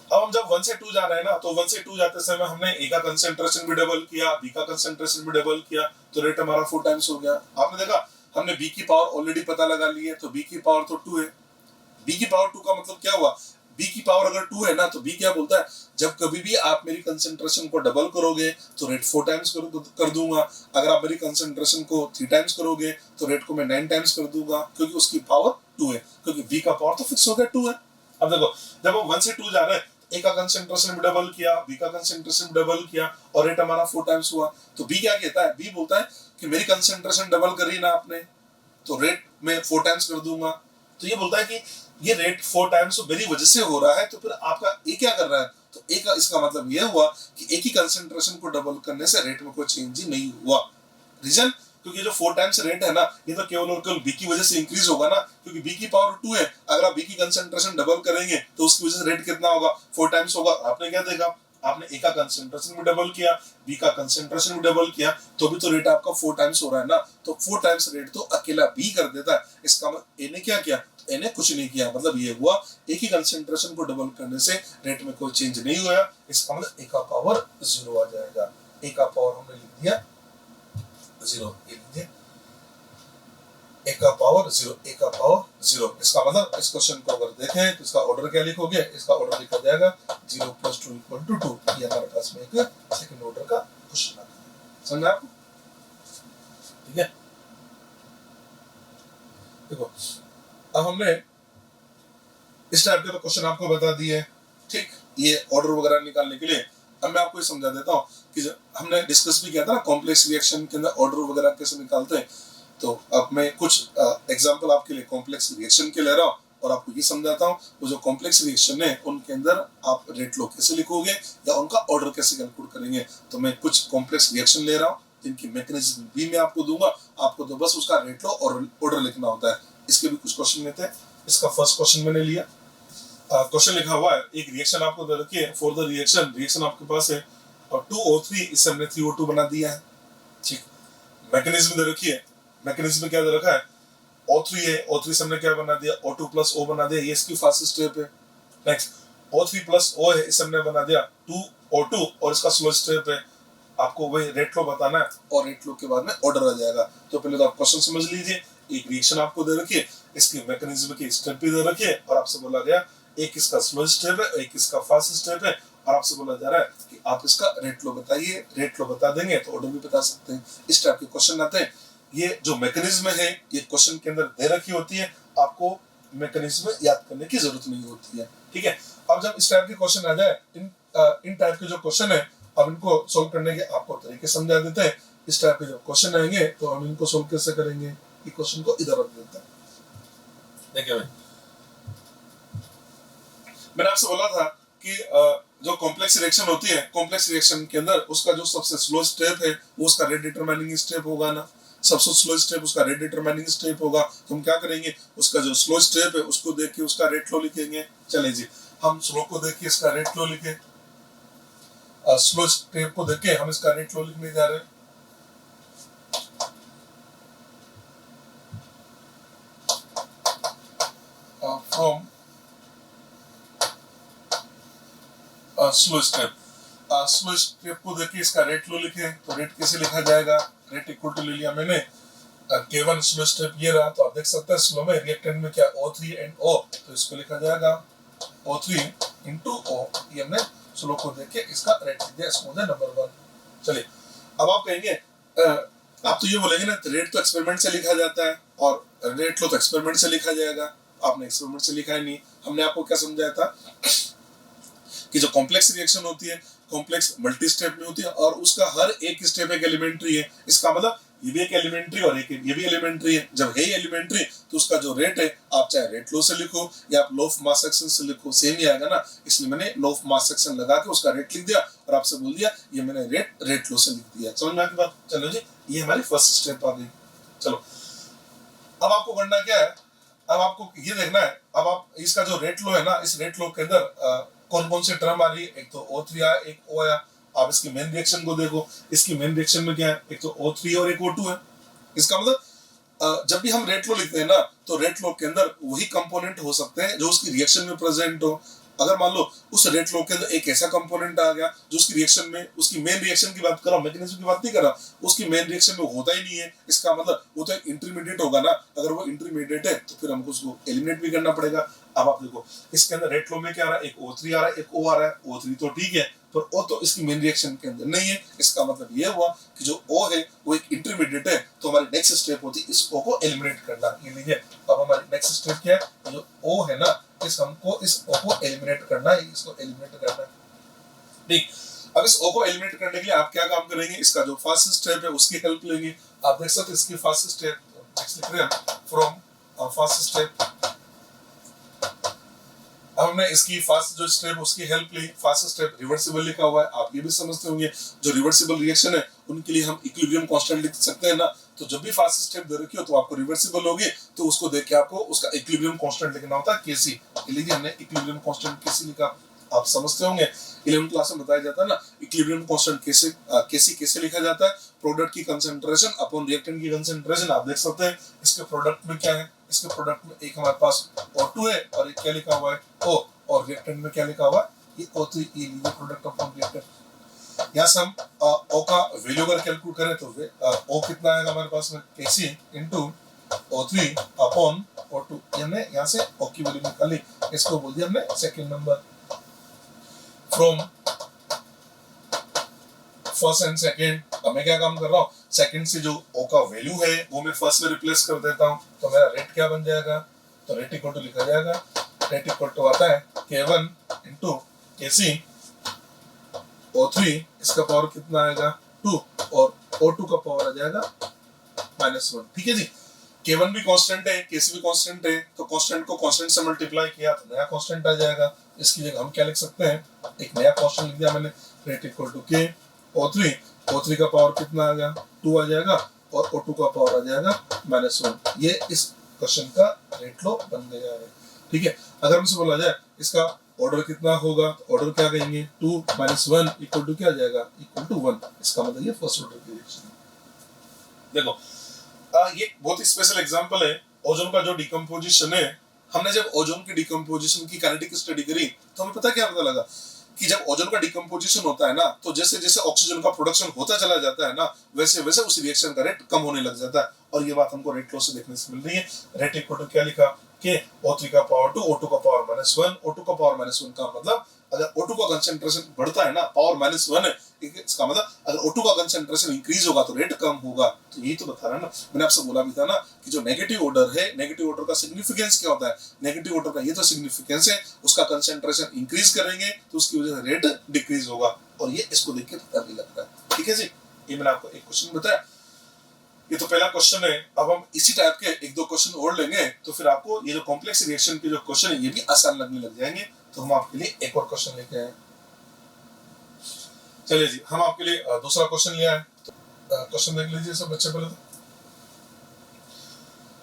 अब हम जब 1 से 2 जा रहे हैं ना, तो 1 से 2 जाते समय हमने ए का कंसेंट्रेशन भी डबल किया, बी का कंसेंट्रेशन भी डबल किया, तो रेट हमारा 4 टाइम्स हो गया। आपने देखा हमने बी की पावर ऑलरेडी पता लगा ली है, तो बी की पावर तो 2 है। बी की पावर 2 का मतलब क्या हुआ, बी की पावर अगर 2 है ना, तो बी क्या बोलता है, जब कभी भी आप मेरी कंसेंट्रेशन को डबल करोगे तो रेट 4 टाइम्स कर दूंगा, अगर आप मेरी कंसेंट्रेशन को 3 टाइम्स करोगे तो रेट को मैं 9 टाइम्स कर दूंगा, क्योंकि उसकी पावर 2 है, क्योंकि बी का पावर तो फिक्स हो गया 2 है। अब देखो जब हम 1 से 2 जा रहे हैं, ए का कंसेंट्रेशन भी डबल किया, बी का कंसेंट्रेशन डबल किया, और रेट हमारा 4 टाइम्स हुआ। तो बी क्या कहता है, बी बोलता है कि मेरी कंसेंट्रेशन डबल करी ना आपने, तो रेट में 4 टाइम्स कर दूंगा। तो ये बोलता है कि ये रेट 4 टाइम्स मेरी वजह से हो रहा है, तो फिर आपका ए क्या कर रहा है? तो ए का इसका मतलब ये हुआ कि एक ही कंसेंट्रेशन को डबल करने से रेट में कोई चेंज ही नहीं हुआ। रीजन, क्योंकि जो 4 टाइम्स रेट है ना, ये तो केवल और केवल बी की वजह से इंक्रीज होगा ना, क्योंकि बी की पावर 2 है। अगर आप बी की कंसेंट्रेशन डबल करेंगे तो उसकी वजह से रेट कितना होगा? 4 टाइम्स होगा। आपने क्या देखा? आपने ए का कंसेंट्रेशन भी डबल किया, बी का कंसेंट्रेशन भी डबल किया, तो भी तो रेट आपका 4 टाइम्स हो रहा है ना। तो 4 टाइम्स रेट तो अकेला बी कर देता है। इसका मतलब ए ने क्या किया? ए ने कुछ नहीं किया। मतलब ये हुआ एक ही कंसेंट्रेशन को डबल करने से रेट में कोई चेंज नहीं हुआ। इसका मतलब ए का पावर 0 आ जाएगा। ए का पावर हमने लिख दिया 0, ये लिखिए ए का पावर 0, ए का पावर 0। इसका मतलब इस क्वेश्चन को अगर देखें तो इसका ऑर्डर क्या लिखोगे? इसका ऑर्डर लिखा जाएगा 0 + 2 = 2। ये हमारे पास में एक सेकंड ऑर्डर का क्वेश्चन आता है। समझा आपको? ठीक है, देखो अब हमने इस टाइप के तो क्वेश्चन आपको बता दिए। ठीक, ये ऑर्डर वगैरह निकालने के लिए अब मैं आपको ये समझा देता हूँ कि हमने डिस्कस भी किया था ना कॉम्प्लेक्स रिएक्शन के अंदर ऑर्डर वगैरह कैसे निकालते हैं। तो अब मैं कुछ एग्जांपल आपके लिए कॉम्प्लेक्स रिएक्शन के ले रहा हूँ और आपको ये समझाता हूँ वो जो कॉम्प्लेक्स रिएक्शन है उनके अंदर आप रेट लो कैसे लिखोगे या उनका ऑर्डर कैसे कैलकुलेट करेंगे। तो मैं कुछ कॉम्प्लेक्स रिएक्शन ले रहा हूँ जिनकी मैकेनिज्म भी मैं आपको दूंगा, आपको तो बस उसका रेट लो और ऑर्डर लिखना होता है। इसके भी कुछ क्वेश्चन लेते हैं। इसका फर्स्ट क्वेश्चन मैंने लिया, क्वेश्चन लिखा हुआ है एक रिएक्शन आपको दे रखी है। फॉर द रिएक्शन आपके पास है और 2O3, इससे हमने 3O2 बना दिया है। ठीक, मैकेनिज्म दे रखी है, मैकेनिज्म में क्या दे रखा है? O3 है, O3 से हमने क्या बना दिया? O2 + O बना दिया, ये इसकी फास्टेस्ट स्टेप है। नेक्स्ट O3 + O है, इससे हमने बना दिया 2O2 और इसका स्लो स्टेप है। आपको वही रेट लो बताना है और रेट लो के बाद में ऑर्डर आ जाएगा। तो पहले तो आप क्वेश्चन समझ लीजिए। एक रिएक्शन आपको दे रखी है, इसकी मैकेनिज्म की स्टेप भी दे रखी है और आपसे बोला गया एक इसका स्लो स्टेप है, एक इसका फास्ट स्टेप है और आपसे बोला जा रहा है कि आप इसका रेट लो बताइए। रेट लो बता देंगे तो ऑर्डर भी बता सकते हैं। इस टाइप के क्वेश्चन आते हैं। ये जो मैकेनिज्म है ये क्वेश्चन के अंदर दे रखी होती है, आपको मैकेनिज्म याद करने की जरूरत नहीं होती है। ठीक है, अब जब इस टाइप के क्वेश्चन आ जाए, इन टाइप के जो क्वेश्चन है अब इनको सोल्व करने के आपको तरीके समझा देते हैं। इस टाइप के जो क्वेश्चन आएंगे तो हम इनको सोल्व कैसे करेंगे? ये क्वेश्चन को इधर रख देते हैं। देखिए भाई, मैंने आपसे बोला था कि जो कॉम्प्लेक्स रिएक्शन होती है, कॉम्प्लेक्स रिएक्शन के अंदर उसका जो सबसे स्लो स्टेप है वो उसका रेट डिटरमाइनिंग स्टेप होगा ना। सबसे स्लो स्टेप उसका रेट डिटरमाइनिंग स्टेप होगा। तो हम क्या करेंगे? उसका जो स्लो स्टेप है उसको देख के उसका रेट लो लिखेंगे। चले जी, हम स्लो को देख के इसका रेट लो लिखे, स्लो स्टेप को देख के हम इसका रेट लो लिखने जा रहे हैं। फ्रॉम स्लो स्टेप को देखिए इसका रेट लो लिखे। तो रेट कैसे लिखा जाएगा? रेट इक्वल टू ले लिया मैंने K1 स्लो स्टेप ये रहा। तो आप देख सकते हैं स्लो में रिएक्टेंट में क्या O3 एंड O, तो इसको लिखा जाएगा O3 × O। ये हमने स्लो को देख के इसका रेट लिख दिया, इसको नंबर 1। चलिए, अब आप कहेंगे आप तो ये बोलेंगे ना रेट तो एक्सपेरिमेंट से लिखा जाता है और रेट लो तो एक्सपेरिमेंट से लिखा जाएगा। आपने एक्सपेरिमेंट से लिखा ही नहीं। हमने आपको क्या समझाया था कि जो कॉम्प्लेक्स रिएक्शन होती है कॉम्प्लेक्स मल्टी स्टेप में होती है और उसका हर एक स्टेप एक एलिमेंट्री है। इसका मतलब ये भी एक एलिमेंट्री और एक ये भी एलिमेंट्री है। जब है एलिमेंट्री तो उसका जो रेट है आप चाहे रेट लो से लिखो या आप लॉ ऑफ मास एक्शन से लिखो, सेम ही आएगा ना। इसलिए मैंने लॉ ऑफ मास एक्शन लगा के उसका रेट लिख दिया और आपसे बोल दिया ये मैंने रेट लो से लिख दिया। समझ में आ गई बात? चलो जी, ये हमारी फर्स्ट स्टेप आ गई। चलो, अब आपको करना क्या है? अब आपको ये देखना है, अब आप इसका जो रेट लो है ना, इस रेट लो के अंदर कौन कौन से टर्म आ रही है। एक तो O3 आया, एक O आया। आप इसकी मेन रिएक्शन को देखो, इसकी मेन रिएक्शन में क्या है? एक तो O3 और एक O2 है। इसका मतलब जब भी हम रेट लो लिखते हैं ना तो रेट लो के अंदर वही कंपोनेंट हो सकते हैं जो उसकी रिएक्शन में प्रेजेंट हो। अगर मान लो उस रेट लो के अंदर एक ऐसा कंपोनेंट आ गया जो उसकी रिएक्शन में, उसकी मेन रिएक्शन की बात कर रहा हूं, मैकेनिज्म की बात नहीं कर रहा, उसकी मेन रिएक्शन में होता ही नहीं है, इसका मतलब वो तो इंटरमीडिएट होगा ना। अगर वो इंटरमीडिएट है तो फिर हमको उसको एलिमिनेट भी करना पड़ेगा। अब आप देखो इसके अंदर रेट लो में क्या आ रहा है? एक O3 आ रहा है, एक O आ रहा है। O3 तो ठीक है पर O तो इसकी मेन रिएक्शन के अंदर नहीं है। इसका मतलब ये हुआ कि जो O है वो एक इंटरमीडिएट है। तो हमारी नेक्स्ट स्टेप होती है इस O को एलिमिनेट करना। ये लीजिए, अब हमारी नेक्स्ट स्टेप क्या है? जो O है ना हमको इस O को एलिमिनेट करना है, इसको एलिमिनेट करना है। ठीक, अब इस O को एलिमिनेट करने के लिए आप क्या काम करेंगे? इसका जो फर्स्ट स्टेप है उसकी हेल्प लेंगे। आप देख सकते हैं इसकी फास्ट स्टेप लिख रहे हैं फ्रॉम फास्ट स्टेप। हमने इसकी फास्ट जो स्टेप उसकी हेल्प ली, फास्ट स्टेप रिवर्सिबल लिखा हुआ है। आप ये भी समझते होंगे जो रिवर्सिबल रिएक्शन है उनके लिए हम इक्विलिब्रियम कांस्टेंट लिख सकते हैं ना। तो जब भी फास्ट स्टेप दे रखी हो तो आपको रिवर्सिबल होगी तो उसको देख के आपको उसका इक्विलिब्रियम कांस्टेंट लिखना होता है केसी। इसलिए हमने इक्विलिब्रियम कांस्टेंट केसी लिखा। आप समझते होंगे 11th क्लास में बताया जाता है ना इक्विलिब्रियम कांस्टेंट केसी कैसे लिखा जाता है, प्रोडक्ट की कंसंट्रेशन अपॉन रिएक्टेंट की कंसंट्रेशन। आप देख सकते हैं इसके प्रोडक्ट में क्या है, इसके प्रोडक्ट में एक हमारे पास O2 है और एक क्या लिखा हुआ है O, और रिएक्टेंट में क्या लिखा हुआ है ये O3, ये लीजिए प्रोडक्ट अपॉन रिएक्टेंट। यहाँ से हम O का वैल्यू अगर कैलकुलेट करें तो O कितना आएगा हमारे पास में Kc into O3 upon O2। हमने यहाँ से O की वैल्यू निकाली, इसको बोल दिया हमने second number. From first and second, अब मैं क्या काम कर रहा हूँ, सेकंड से जो O का वैल्यू है वो मैं फर्स्ट में रिप्लेस कर देता हूँ। तो मेरा रेट क्या बन जाएगा, तो रेट इक्वल टू लिखा जाएगा, रेट इक्वल टू आता है K1 इंटू Kc O3, इसका पावर कितना आएगा 2 और O2 का पावर आ जाएगा -1। ठीक है जी। K1 भी कांस्टेंट है, Kc भी कांस्टेंट है, तो कांस्टेंट को कांस्टेंट से मल्टीप्लाई किया तो नया कांस्टेंट आ जाएगा। इसकी जगह हम क्या लिख सकते हैं, एक नया कांस्टेंट लिख दिया मैंने, rate equal to K O3, O3 का पावर कितना आ गया 2 आ जाएगा और O2 का पावर आ जाएगा -1। ये इस क्वेश्चन का रेट लॉ बन गया है। ठीक है, अगर हमसे बोला जाए इसका ऑर्डर कितना होगा, तो ऑर्डर क्या कहेंगे 2 - 1 इक्वल टू क्या आ जाएगा इक्वल टू 1। इसका मतलब ये फर्स्ट ऑर्डर की रिएक्शन है। देखो ये बहुत ही स्पेशल एग्जांपल है ओजोन का जो डिकम्पोजिशन है। हमने जब ओजोन की डिकम्पोजिशन की काइनेटिक स्टडी करी तो हमें पता क्या पता लगा कि जब ओजोन का डिकम्पोजिशन होता है ना तो जैसे जैसे ऑक्सीजन का प्रोडक्शन होता चला जाता है ना वैसे वैसे उस रिएक्शन का रेट कम होने लग जाता है। और ये बात हमको रेट लॉ से देखने से मिल रही है। रेट इक्वल टू क्या लिखा कि O3 का पावर 2 O2 का पावर -1। O2 का पावर -1 का मतलब अगर O2 का कंसंट्रेशन बढ़ता है ना, पावर -1 है, इसका मतलब अगर O2 का कंसंट्रेशन इंक्रीज होगा तो रेट कम होगा। तो यही तो बता रहा है ना, मैंने आपसे बोला भी था ना कि जो नेगेटिव ऑर्डर है, नेगेटिव ऑर्डर का सिग्निफिकेंस क्या होता है, नेगेटिव ऑर्डर का ये तो सिग्निफिकेंस है उसका कंसंट्रेशन इंक्रीज करेंगे तो उसकी वजह से रेट डिक्रीज होगा। और ये इसको देख के पता भी लगता है। ठीक है जी, ये मैंने आपको एक क्वेश्चन बताया, ये तो पहला क्वेश्चन है। अब हम इसी टाइप के एक दो क्वेश्चन और लेंगे तो फिर आपको ये जो कॉम्प्लेक्स रिएक्शन के जो क्वेश्चन है ये भी आसान लगने लग जाएंगे। तो हम आपके लिए एक और क्वेश्चन लेके आए। चलिए जी, हम आपके लिए दूसरा क्वेश्चन ले आए। क्वेश्चन देख लीजिए सब बच्चे पहले।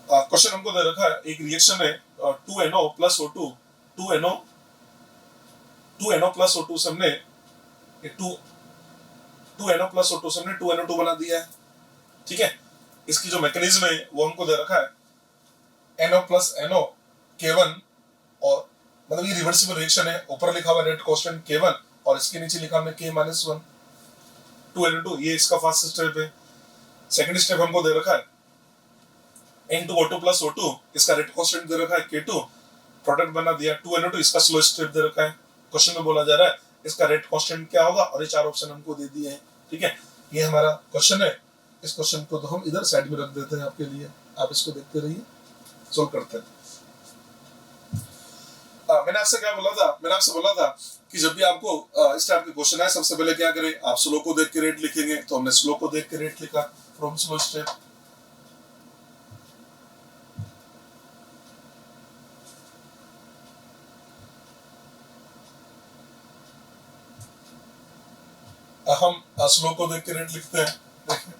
तो क्वेश्चन हमको दे रखा है, एक रिएक्शन है 2NO plus O2, 2NO plus O2 से हमने 2NO प्लस O2 से हमने 2NO2 बना दिया है। ठीक है, इसकी जो मैकेनिज्म है वो हमको दे रखा है NO प्लस NO K1, और मतलब ये रिवर्सिबल रिएक्शन है। ऊपर लिखा हुआ रेट कांस्टेंट K1 और इसके नीचे लिखा हमने K-1 2NO2। ये इसका फर्स्ट स्टेप है। सेकंड स्टेप हमको दे रखा है N2O2 प्लस O2, इसका रेट कांस्टेंट दे रखा है K2, प्रोडक्ट बना दिया 2NO2, इसका स्लो स्टेप दे रखा है। क्वेश्चन में बोला जा रहा है इसका रेट कांस्टेंट क्या होगा और ये चार ऑप्शन हमको दे दिए हैं। ठीक है, ये हमारा क्वेश्चन है। इस क्वेश्चन को तो हम इधर साइड में रख देते हैं आपके लिए, आप इसको देखते रहिए, सोल्व करते हैं। मैंने आपसे क्या बोला था, मैंने आपसे बोला था कि जब भी आपको इस टाइप के क्वेश्चन आए सबसे पहले क्या करें, आप स्लो को देख के रेट लिखेंगे। तो हमने स्लो को देख के रेट लिखा फ्रॉम स्लो स्टेप। हम स्लो को देख के रेट लिखते हैं। देखिए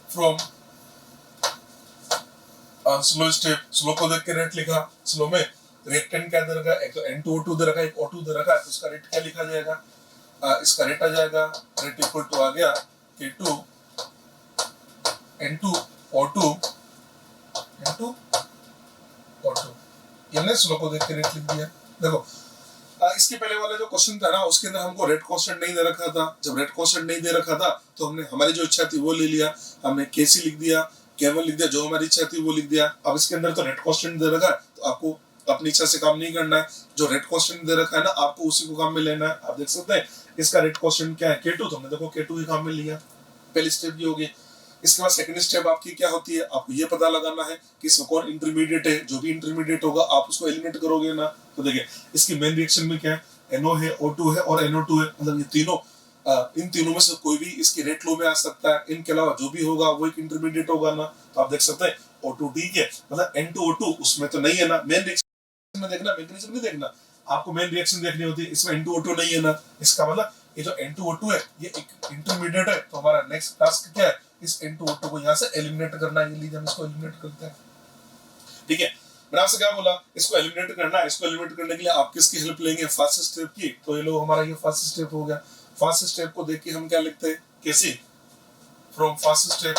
फ्रॉम स्लो स्टेप, स्लो को देख के रेट लिखा। स्लो में रिएक्टेंट क्या दे रखा है, एक तो N2O2 दे रखा है, एक O2 दे रखा है, तो इसका रेट क्या लिखा जाएगा, इसका रेट आ जाएगा, रेट इक्वल टू आ गया K2 N2O2 N2O2। ये हमने स्लो को देख के रेट लिख दिया। देखो इसके पहले वाला जो क्वेश्चन था ना उसके अंदर हमको रेट कांस्टेंट नहीं दे रखा था। जब रेट कांस्टेंट नहीं दे रखा था तो हमने हमारी जो इच्छा थी वो ले लिया, हमने Kc लिख दिया, K1 लिख दिया, जो हमारी इच्छा थी वो लिख दिया। अब इसके अंदर तो रेट कांस्टेंट दे रखा है तो आपको अपनी इच्छा से काम नहीं करना है, जो रेट कांस्टेंट दे रखा है ना आपको उसी को काम में लेना है। आप देख सकते हैं इसका रेट कांस्टेंट क्या है K2, तो हमने देखो K2 ही काम में लिया। पहली स्टेप ये होगी। इसके बाद सेकंड स्टेप आपकी क्या होती है, आपको ये पता लगाना है कि इसमें कौन इंटरमीडिएट है। जो भी इंटरमीडिएट होगा आप उसको एलिमिनेट करोगे ना। तो देखिए इसकी मेन रिएक्शन में क्या है, NO है, O2 है और NO2 है, मतलब ये तीनों इन तीनों में से कोई भी इसकी रेट लो में आ सकता है, इनके अलावा जो भी होगा वो एक इंटरमीडिएट होगा ना। तो आप देख सकते हैं O2 ठीक है, मतलब N2O2 उसमें तो नहीं है ना, मेन रिएक्शन में देखना, मैकेनिज्म नहीं देखना, आपको मेन रिएक्शन देखनी होती है, इसमें N2O2 नहीं है ना, इसका मतलब ये जो N2O2 है ये एक इंटरमीडिएट है। तो हमारा नेक्स्ट टास्क क्या है, इस N2O2 को यहाँ से एलिमिनेट करना है, ये लीजिए हम इसको एलिमिनेट करते हैं। ठीक है, मैंने आपसे क्या बोला, इसको एलिमिनेट करना है, इसको एलिमिनेट करने के लिए आप किसकी हेल्प लेंगे, फर्स्ट स्टेप की। तो ये लो हमारा ये फर्स्ट स्टेप हो गया। फर्स्ट स्टेप को देख के हम क्या लिखते हैं, कैसे, from first step,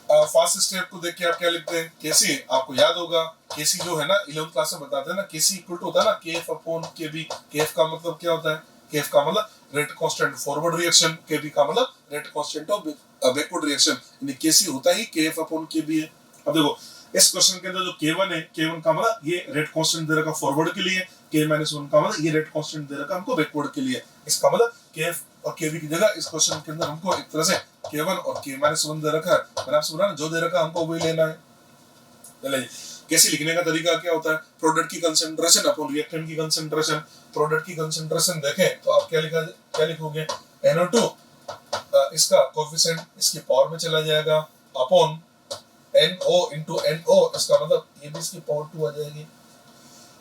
first step को देख के आप क्या लिखते हैं, केसी। आपको याद होगा केसी जो है ना 11th क्लास में बताते हैं ना, केसी इक्वल टू होता है ना केएफ अपॉन केबी। केएफ का मतलब क्या होता है, केएफ का मतलब रेट कांस्टेंट फॉरवर्ड रिएक्शन, केबी का मतलब rate constant of backward reaction, यानी केसी होता ही केएफ अपॉन केबी है। अब देखो इस क्वेश्चन के अंदर जो K1 है, K1 का मतलब ये रेट कांस्टेंट दे रखा फॉरवर्ड के लिए, K-1 का मतलब ये रेट कांस्टेंट दे रखा हमको बैकवर्ड के लिए। इसका मतलब KF और KB की जगह इस क्वेश्चन के अंदर हमको एक तरह से K1 और K-1 दे रखा है। मैंने आपसे बोला ना जो दे रखा है हमको वही लेना है। चलिए कैसे लिखने का तरीका क्या होता है, प्रोडक्ट की कंसंट्रेशन अपॉन रिएक्टेंट की कंसंट्रेशन। प्रोडक्ट की कंसंट्रेशन देखें तो आप क्या लिखोगे, NO2 इसका कोएफिशिएंट इसकी पावर में चला जाएगा अपॉन NO into NO, इसका मतलब ये भी इसकी पावर 2 आ जाएगी।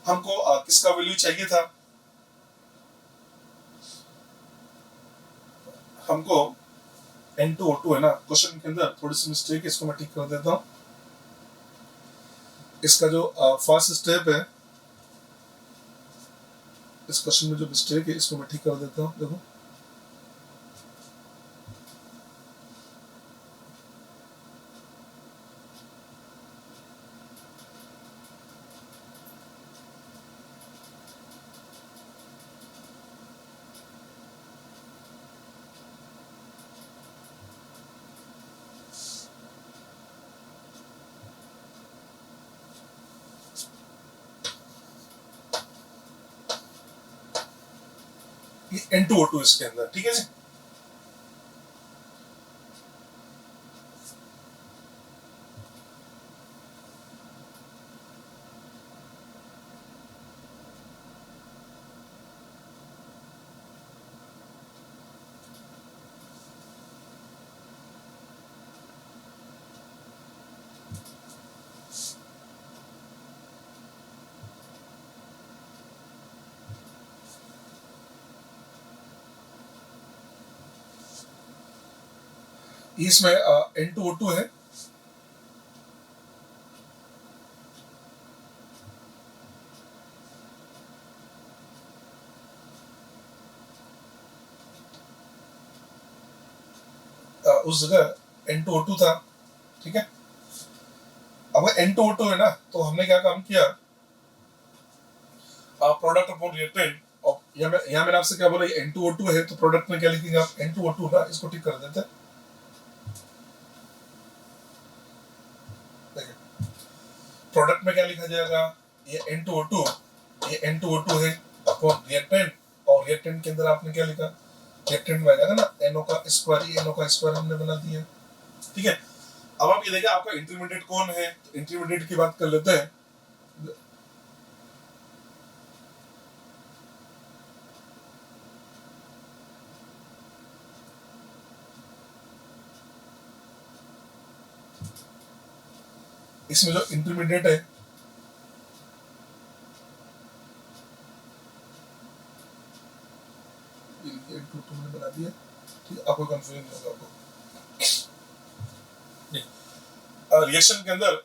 हमको किसका वैल्यू चाहिए था, हमको N2O2 है ना, क्वेश्चन के अंदर थोड़ी सी मिस्टेक है, इसको मैं ठीक कर देता हूँ। इसका जो फर्स्ट स्टेप है, इस क्वेश्चन में जो मिस्टेक है इसको मैं ठीक कर देता हूँ। देखो N2O2 इसके अंदर, ठीक है जी। इसमें N2O2 है, उस जगह N2O2 था, ठीक है। अब N2O2 है ना, तो हमने क्या काम किया, प्रोडक्ट अपॉन रिएक्टेंट, और यहाँ मैंने आपसे क्या बोला, ये N2O2 है तो प्रोडक्ट में क्या लिखेंगे आप, N2O2 ना, इसको ठीक कर देते हैं। प्रोडक्ट में क्या लिखा जाएगा, ये N2O2, ये N2O2 है अपॉन रिएक्टेंट, और रिएक्टेंट के अंदर आपने क्या लिखा, रिएक्टेंट में आ जाएगा ना NO का स्क्वायर, ये NO का स्क्वायर हमने बना दिया, ठीक है। अब आप ये देखिए आपका इंटरमीडिएट कौन है, तो इंटरमीडिएट की बात कर लेते हैं। इसमें जो इंटरमीडिएट है, तुमने बना दिया, ठीक है, आपको कंफ्यूजन होगा आपको। रिएक्शन के अंदर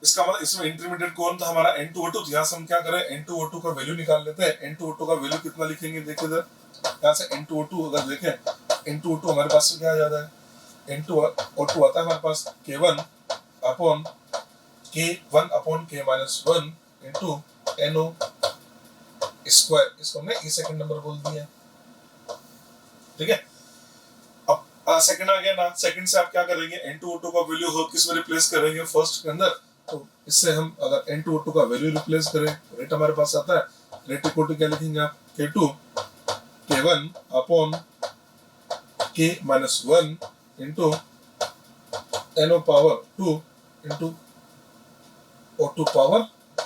इसका मतलब इसमें इंटरमीडिएट कौन था हमारा, N2O2। तो यहाँ से हम क्या करें, N2O2 का वैल्यू निकाल लेते हैं। N2O2 का वैल्यू कितना लिखेंगे, देखिए इधर, यहाँ से N2O2 अगर देखें, N2O2 हमारे पास से क्या आ जाता है, N2O2 आता है हमारे पास K1 upon K-1 into NO square, इसको हमने ई सेकंड नंबर बोल दिया, ठीक है। अब सेकंड आ गया ना, सेकंड से आप क्या करेंगे, N2O2 का वैल्यू हो किस में रिप्लेस करेंगे, फर्स्ट के अंदर। तो इससे हम अगर N2O2 का वैल्यू रिप्लेस करें, रेट हमारे पास आता है, रेट इक्वल टू क्या लिखेंगे आप, K2 K1 upon K-1 into NO power 2 into O2 power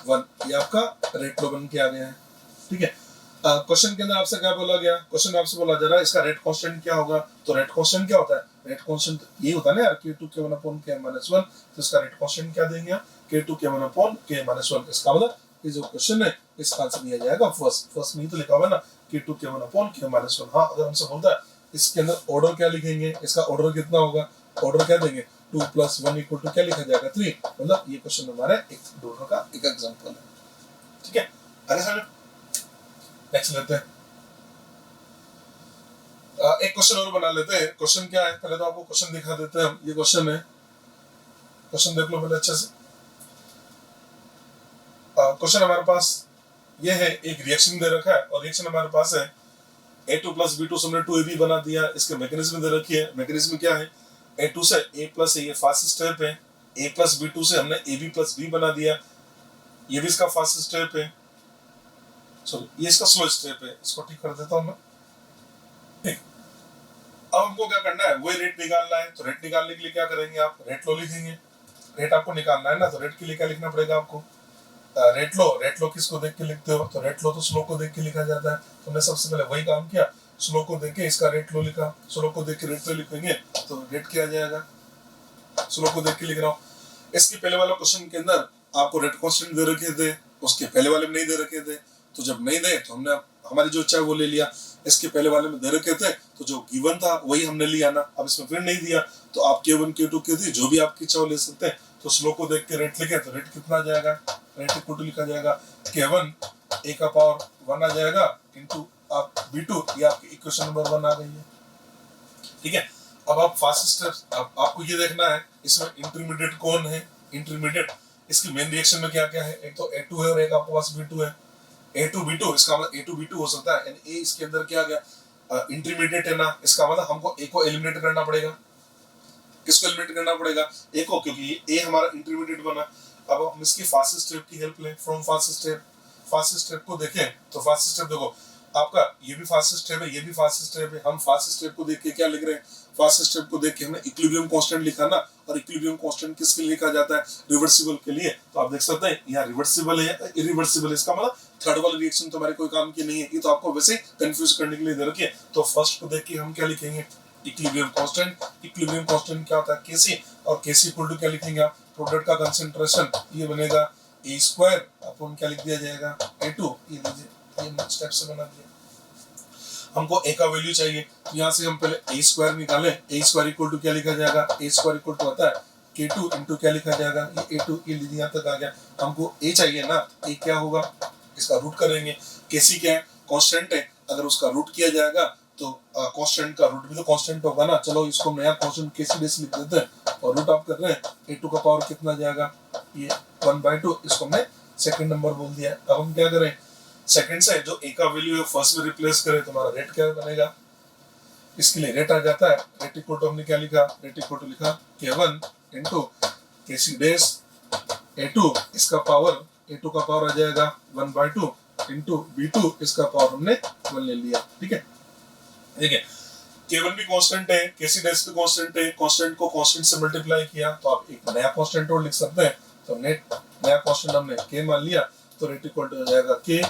1, ये आपका रेट लो बन के आ गया है, ठीक है। क्वेश्चन के अंदर आपसे क्या बोला गया, क्वेश्चन में आपसे बोला जा रहा है इसका रेट कांस्टेंट क्या होगा। तो रेट कांस्टेंट क्या होता है, रेट कांस्टेंट ये होता है ना यार k2 k1 upon k minus 1। तो इसका रेट कांस्टेंट क्या देंगे आप, k2 k1 upon k minus 1। इसका मतलब ये जो क्वेश्चन है इसका आंसर दिया जाएगा फर्स्ट में ही तो लिखा हुआ है ना k2 k1 upon k minus 1। हाँ, अगर हमसे बोलता है इसके अंदर ऑर्डर क्या लिखेंगे, इसका ऑर्डर कितना होगा, ऑर्डर क्या देंगे 2 + 1 = क्या लिखा जाएगा 3। मतलब ये क्वेश्चन हमारे एक ऑर्डर का एक एग्जांपल है। ठीक है, आगे समझ। नेक्स्ट लेते हैं, एक क्वेश्चन और बना लेते हैं। क्वेश्चन क्या है, पहले तो आपको क्वेश्चन दिखा देते हैं हम। ये क्वेश्चन है, क्वेश्चन देख लो पहले अच्छे से। क्वेश्चन हमारे पास ये है, एक रिएक्शन दे रखा है और रिएक्शन हमारे पास है A2 + B2 से हमने 2AB बना दिया। इसके मैकेनिज्म दे रखी है। मैकेनिज्म क्या है, A2 से A + ये फास्ट स्टेप है, A + B2 से हमने AB + B बना दिया, ये भी इसका फास्ट स्टेप है, सॉरी ये इसका स्लो स्टेप है। इसको ठीक कर देता हूं मैं। ठीक, अब हमको क्या करना है, वही रेट निकालना है। तो रेट निकालने के लिए क्या करेंगे, आप रेट लो लिखेंगे। रेट आपको निकालना है ना, तो रेट के लिए क्या लिखना पड़ेगा आपको, रेट लो किसको देख के लिखते हो, तो रेट लो तो स्लो को देख के लिखा जाता है। तो हमने सबसे पहले वही काम किया, स्लो को देख के इसका रेट लो लिखा। स्लो को देख के रेट लो लिखेंगे तो रेट क्या आ जाएगा, स्लो को देख के लिख रहा हूँ। इसके पहले वाला क्वेश्चन के अंदर आपको रेट कांस्टेंट दे रखे थे, उसके पहले वाले में नहीं दे रखे थे। तो जब नहीं दे तो हमने हमारी जो इच्छा है वो ले लिया। इसके पहले वाले में दे रखे थे तो जो गिवन था वही हमने लिया ना। अब इसमें फिर नहीं दिया तो आप K1 K2 K3 जो भी आपकी इच्छा हो ले सकते हैं। तो स्लो को देख के रेट लिखे तो रेट कितना आ जाएगा, रेट इक्वल टू लिखा जाएगा K1 A का पावर 1 आ जाएगा इनटू आप B2, ये आपकी इक्वेशन नंबर 1 आ गई है। ठीक है, अब आप फास्ट स्टेप्स, अब आपको ये देखना है इसमें इंटरमीडिएट कौन है। इंटरमीडिएट इसकी मेन रिएक्शन में क्या क्या है, एक तो A2 है और एक आपके पास B2 है। A2 B2 इसका मतलब A2 B2 हो सकता है, यानी A इसके अंदर क्या आ गया, इंटरमीडिएट है ना। इसका मतलब हमको A को एलिमिनेट करना पड़ेगा। किसको एलिमिनेट करना पड़ेगा, A को, क्योंकि A हमारा इंटरमीडिएट बना। अब हम इसकी फास्ट स्टेप की हेल्प लें। फ्रॉम फास्ट स्टेप को देखें तो फास्ट स्टेप देखो आपका, ये भी फास्ट स्टेप है, ये भी फास्ट स्टेप है। हम फास्ट स्टेप को देख के क्या लिख रहे हैं, फास्ट स्टेप को देख के हमने इक्विलिब्रियम कांस्टेंट लिखा ना। और इक्विलिब्रियम कांस्टेंट किसके लिए लिखा जाता है, रिवर्सिबल के लिए। तो आप देख सकते हैं यहाँ रिवर्सिबल है या इरिवर्सिबल है। इसका मतलब थर्ड वाली रिएक्शन तो हमारे कोई काम की नहीं है, ये तो आपको वैसे कंफ्यूज करने के लिए दे रखी है। तो फर्स्ट को देख के हम क्या लिखेंगे, इक्विलिब्रियम कांस्टेंट। इक्विलिब्रियम कांस्टेंट क्या होता है, Kc, और Kc इक्वल टू क्या लिखेंगे आप, प्रोडक्ट का कंसंट्रेशन, ये बनेगा A² अपन क्या लिख दिया जाएगा A2। ये लीजिए, ये स्टेप से बना दिया। हमको A का वैल्यू चाहिए तो यहाँ से हम पहले A² निकालें। A² इक्वल टू क्या लिखा जाएगा, A² इक्वल टू होता है K2 इंटू क्या लिखा जाएगा, ये A2, ये लीजिए यहाँ तक आ गया। हमको A चाहिए ना, A क्या होगा, इसका रूट करेंगे। Kc क्या है, कांस्टेंट है, अगर उसका रूट किया जाएगा तो कांस्टेंट का रूट भी तो कांस्टेंट होगा ना। चलो इसको नया कांस्टेंट Kc बेस लिख देते हैं और रूट आप कर रहे हैं। A2 का पावर कितना जाएगा, ये 1/2, इसको हमने सेकंड नंबर बोल दिया। अब हम क्या करें, सेकंड से जो A का वैल्यू है फर्स्ट में रिप्लेस करें तो हमारा रेट क्या बनेगा, इसके लिए रेट आ जाता है। रेट इक्वल टू हमने क्या लिखा, रेट इक्वल टू लिखा K1 into Kc base A2, इसका पावर A2 का पावर आ जाएगा 1/2 इंटू B2, इसका पावर हमने 1 ले लिया। ठीक है, देखिए K1 भी कांस्टेंट है, Kc बेस भी कांस्टेंट है। कांस्टेंट को कांस्टेंट से मल्टीप्लाई किया तो आप एक नया कांस्टेंट और लिख सकते हैं। तो नया कांस्टेंट हमने K मान लिया तो रेट इक्वल टू हो जाएगा K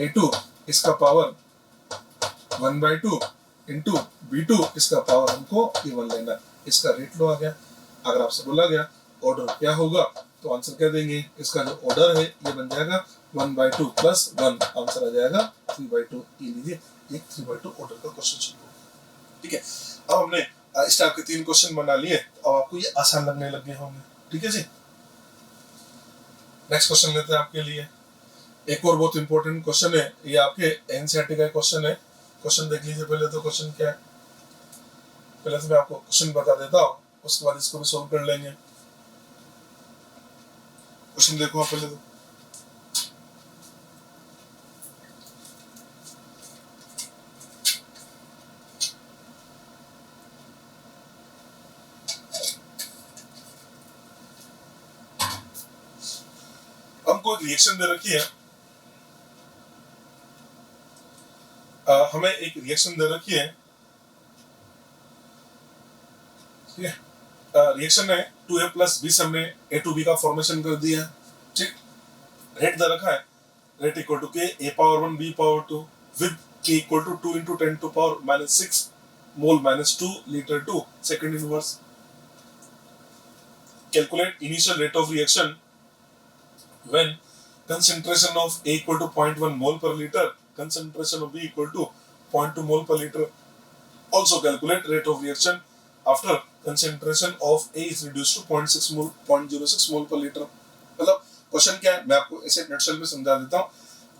A2, इसका पावर 1/2 इंटू B2, इसका पावर हमको A1 लेना। इसका रेट लो आ गया। अगर आपसे बोला गया ऑर्डर क्या होगा तो आंसर क्या देंगे, इसका जो ऑर्डर है ये बन जाएगा 1/2 + 1, आंसर आ जाएगा 3/2। ये लीजिए, एक 3/2 ऑर्डर का क्वेश्चन शुरू। ठीक है, अब हमने इस टाइप के 3 क्वेश्चन बना लिए। अब आपको ये आसान लगने लगे होंगे। ठीक है जी, नेक्स्ट क्वेश्चन लेते हैं आपके लिए। एक और बहुत इंपॉर्टेंट क्वेश्चन है, ये आपके एनसीईआरटी का क्वेश्चन है। क्वेश्चन देख लीजिए पहले तो। क्वेश्चन क्या है, पहले तो मैं आपको क्वेश्चन बता देता हूँ, उसके बाद इसको भी सॉल्व कर लेंगे। क्वेश्चन देखो आप पहले तो। हमको एक रिएक्शन दे रखी है, हमें एक रिएक्शन दे रखी है। ठीक है, रिएक्शन है 2A + B से हमने A2B का फॉर्मेशन कर दिया। ठीक, रेट दे रखा है, rate equal to K A power 1 B power 2। with K equal to 2 into 10 to power minus 6 mole minus 2 liter to second inverse. Calculate initial rate of reaction when concentration of A equal to 0.1 mole per liter, concentration of B equal to 0.2 mole per liter. Also calculate rate of reaction after concentration of A is reduced to 0.06 mole per liter. मतलब question क्या है, मैं आपको ऐसे nutshell में समझा देता हूँ.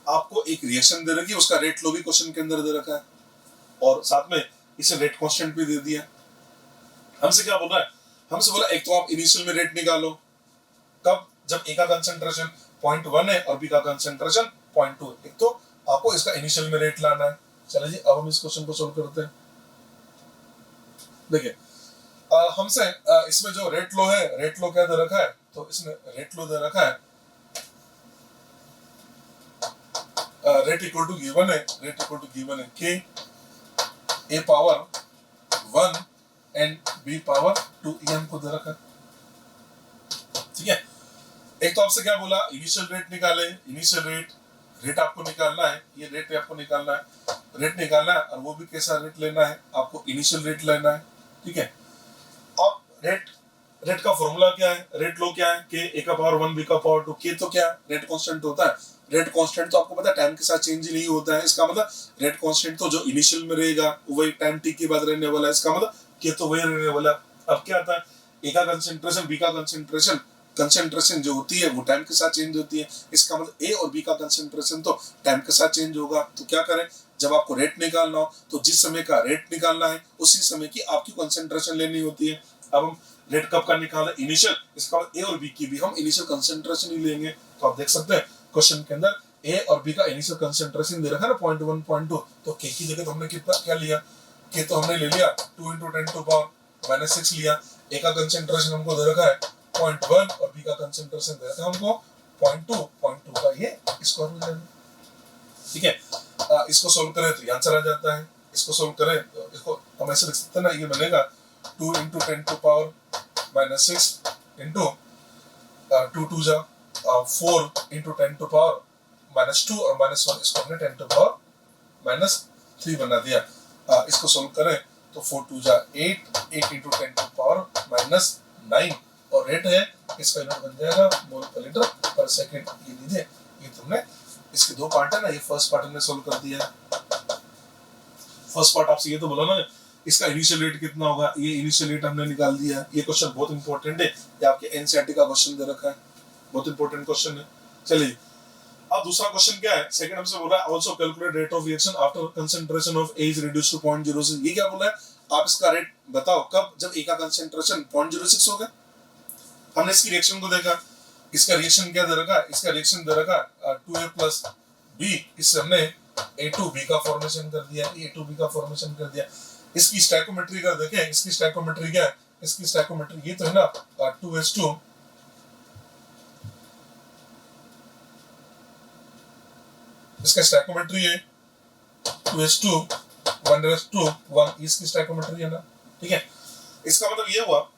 आपको एक रिएक्शन दे रखी है, उसका रेट लो भी क्वेश्चन के अंदर दे रखा है और साथ में इसे रेट कांस्टेंट भी दे दिया. हमसे क्या बोल रहा है, हमसे बोला एक तो आप इनिशियल में रेट निकालो. कब? जब ए का कंसंट्रेशन 0.1 है और बी का कंसंट्रेशन 0.2 है. एक तो आपको इसका इनिशियल में रेट लाना है. चलिए जी, अब हम इस क्वेश्चन को सोल्व करते हैं. देखिए हमसे इसमें जो रेट लो है, रेट लो क्या दे रखा है, तो इसमें रेट लो दे रखा है रेट इक्वल टू गिवन है, रेट इक्वल टू गिवन है के ए पावर 1 एंड बी पावर 2 ये हमको दे रखा है. ठीक है. एक तो आपसे क्या बोला, इनिशियल रेट निकाले. इनिशियल रेट आपको निकालना है, ये रेट आपको निकालना है, रेट निकालना है और वो भी कैसा रेट लेना है, आपको इनिशियल रेट लेना है. ठीक है. अब रेट का फॉर्मूला क्या है, रेट लो क्या है, के ए का पावर 1 बी का पावर 2. के तो क्या रेट कांस्टेंट होता है. रेट कांस्टेंट तो आपको पता है टाइम के साथ चेंज नहीं होता है. इसका मतलब रेट कांस्टेंट तो जो इनिशियल में रहेगा वही टाइम टी के बाद रहने वाला है. इसका मतलब के तो वही रहने वाला. अब क्या आता है, ए का कंसंट्रेशन बी का कंसंट्रेशन जो होती है वो टाइम के साथ चेंज होती है. इसका मतलब ए और बी का कंसंट्रेशन तो टाइम के साथ चेंज होगा. तो क्या करें, जब आपको रेट निकालना हो तो जिस समय का रेट निकालना है उसी समय की आपकी कंसंट्रेशन लेनी होती है. अब हम रेट कब का निकाला, इनिशियल. इसका मतलब ए और बी की भी हम इनिशियल कंसंट्रेशन ही लेंगे. तो आप देख सकते हैं क्वेश्चन के अंदर ए और बी का इनिशियल कंसंट्रेशन दे रखा है ना 0.1 0.2. तो के की जगह तो हमने कितना क्या लिया, के तो हमने ले लिया 2 into 10 to power minus 6 लिया. ए का कंसंट्रेशन हमको दे रखा है 0.1 और बी का कंसंट्रेशन दे रखा है हमको 0.2 का ये स्क्वायर हो जाएगा. ठीक है. इसको सोल्व करें तो आंसर आ जाता है. इसको सोल्व करें तो इसको हम ऐसे लिख सकते हैं ना, ये बनेगा 2 into 10 to power minus 6 into 2 2 जा 4 into 10 to power minus 2 और minus 1 इसको हमने 10 to power minus 3 बना दिया. इसको सोल्व करें तो 4 2 जा 8 into 10 to power minus 9 और रेट है इसका यूनिट बन जाएगा मोल पर लीटर पर सेकंड. ये लीजिए, ये तुमने इसके दो पार्ट है ना, ये फर्स्ट पार्ट हमने सोल्व कर दिया है. फर्स्ट पार्ट आपसे ये तो बोला ना इसका इनिशियल रेट कितना होगा, ये इनिशियल रेट हमने निकाल दिया है. ये क्वेश्चन बहुत इंपॉर्टेंट है, ये आपके एनसीईआरटी का क्वेश्चन दे रखा है, बहुत इंपॉर्टेंट क्वेश्चन है. चलिए अब दूसरा क्वेश्चन क्या है, सेकंड हमसे बोला है also calculate rate of reaction after concentration of A is reduced to 0.06. ये क्या बोला है, आप इसका रेट बताओ कब, जब ए का कंसंट्रेशन 0.06 हो गया. हमने इसकी रिएक्शन को देखा, इसका रिएक्शन क्या दे रखा है, इसका रिएक्शन दे रखा है 2a plus b. इससे हमने a2b का फॉर्मेशन कर दिया, a2b का फॉर्मेशन कर दिया. इसकी स्टोइकोमेट्री का देखें, इसकी स्टोइकोमेट्री क्या है, इसकी स्टोइकोमेट्री ये तो है ना 2s2 इसका स्टोइकोमेट्री है 2s2 1s2 1 इसकी स्टोइकोमेट्री है ना. ठीक है. इसका मतलब ये हुआ,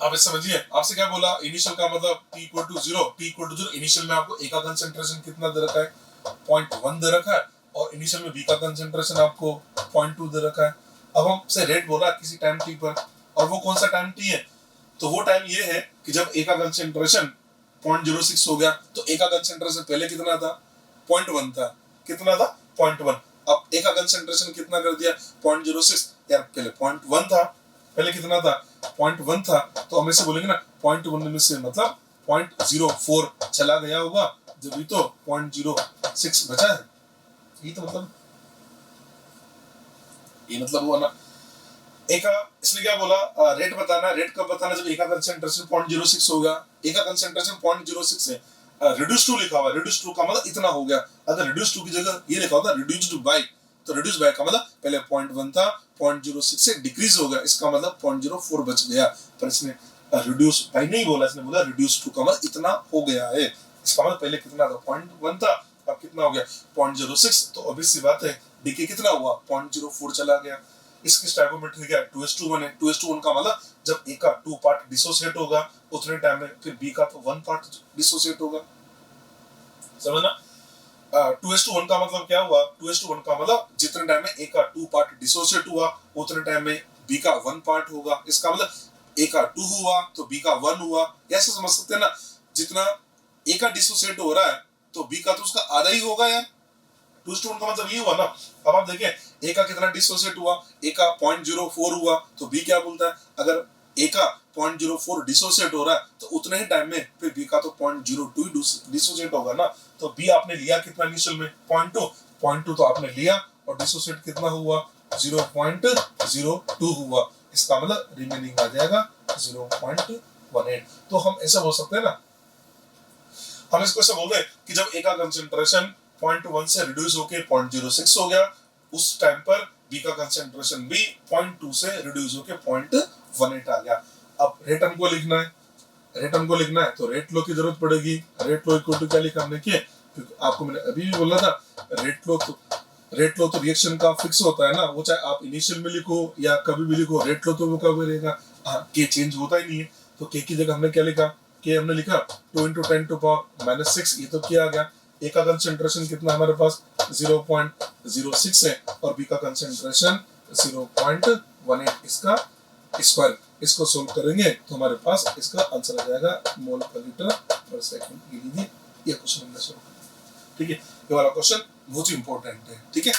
आप इस समझिए, आपसे क्या बोला, इनिशियल का मतलब t equal to 0, t equal to 0. Initial में आपको a का कंसंट्रेशन कितना दे रखा है 0.1 दे रखा है और इनिशियल में b का कंसंट्रेशन आपको 0.2 दे रखा है. अब हमसे रेट बोला किसी टाइम t पर, और वो कौन सा टाइम t है, तो वो टाइम ये है कि जब a का कंसंट्रेशन 0.06 हो गया. तो a का कंसंट्रेशन पहले कितना था 0.1 था, कितना था 0.1. अब a का कंसंट्रेशन कितना कर दिया 0.06. यार पहले 0.1 था, पहले कितना था 0.1 था. तो हम ऐसे बोलेंगे ना 0.1 में से मतलब 0.04 चला गया होगा, जब भी तो 0.06 बचा है. ये तो मतलब ये मतलब हुआ ना. ए का इसने क्या बोला, रेट बताना. रेट कब बताना, जब ए का कंसंट्रेशन 0.06 होगा. ए का कंसंट्रेशन 0.06 है, रिड्यूस टू लिखा हुआ, रिड्यूस टू का मतलब इतना हो गया. अगर रिड्यूस टू की जगह ये लिखा होता रिड्यूस्ड बाय, तो रिड्यूस बाय का मतलब पहले 0.1 था 0.06 से डिक्रीज हो गया, इसका मतलब 0.04 बच गया. पर इसने रिड्यूस बाय नहीं बोला, इसने बोला रिड्यूस टू का मतलब इतना हो गया है. इसका मतलब पहले कितना था 0.1 था, अब कितना हो गया 0.06. तो ऑब्वियस सी बात है डिके कितना हुआ 0.04 चला गया. इसकी स्टोइकोमेट्री क्या है 2s2 है. 2s2 का मतलब जब ए का 2 पार्ट डिसोसिएट होगा उतने टाइम में फिर बी का तो 1 पार्ट डिसोसिएट होगा. समझना. 2:1 का मतलब क्या हुआ? 2:1 का मतलब जितने टाइम में ए का 2 पार्ट डिसोसिएट हुआ उतने टाइम में बी का 1 पार्ट होगा। इसका मतलब ए का 2 हुआ तो बी का 1 हुआ। ऐसे समझ सकते हैं ना, जितना ए का डिसोसिएट हो रहा है तो बी का तो उसका आधा ही होगा यार। 2:1 का मतलब ये हुआ ना। अब आप देखें ए का कितना डिसोसिएट हुआ, ए का 0.04 हुआ तो बी क्या बोलता है, अगर ए का 0.04 डिसोसिएट हो रहा है तो उतने ही टाइम में फिर बी का तो 0.02 डिसोसिएट होगा ना। तो बी आपने लिया कितना इनिशियल में 0.2 तो आपने लिया और डिसोसिएट कितना हुआ 0.02 हुआ। इसका मतलब रिमेनिंग आ जाएगा 0.18। तो हम ऐसा बोल सकते हैं ना, हम इसको ऐसा बोलते हैं कि जब ए का कंसंट्रेशन 0.1 से रिड्यूस होके 0.06 हो गया उस टाइम पर बी का कंसंट्रेशन भी 0.2 से रिड्यूस होके 0.18 आ गया। अब रेट हमको लिखना है, तो रेट लो की जरूरत पड़ेगी। रेट लो इक्वल टू क्या लिखा हमने किया, क्योंकि आपको मैंने अभी भी बोला था रेट लो तो रिएक्शन का फिक्स होता है ना, वो चाहे आप इनिशियल में लिखो या कभी भी लिखो, रेट लो तो वो कभी रहेगा, के चेंज होता ही नहीं है। तो के की जगह हमने क्या लिखा, के हमने लिखा 2 × 10⁻⁻⁶। ये तो क्या आ गया, ए का कंसंट्रेशन कितना हमारे पास 0.06 है और बी का कंसंट्रेशन 0.18 इसका स्क्वायर। इसको सोल्व करेंगे तो हमारे पास इसका आंसर आ जाएगा मोल पर लीटर पर सेकंड। ये क्वेश्चन हमने सोल्व किया। ठीक है, ये वाला क्वेश्चन बहुत ही इंपॉर्टेंट है। ठीक है।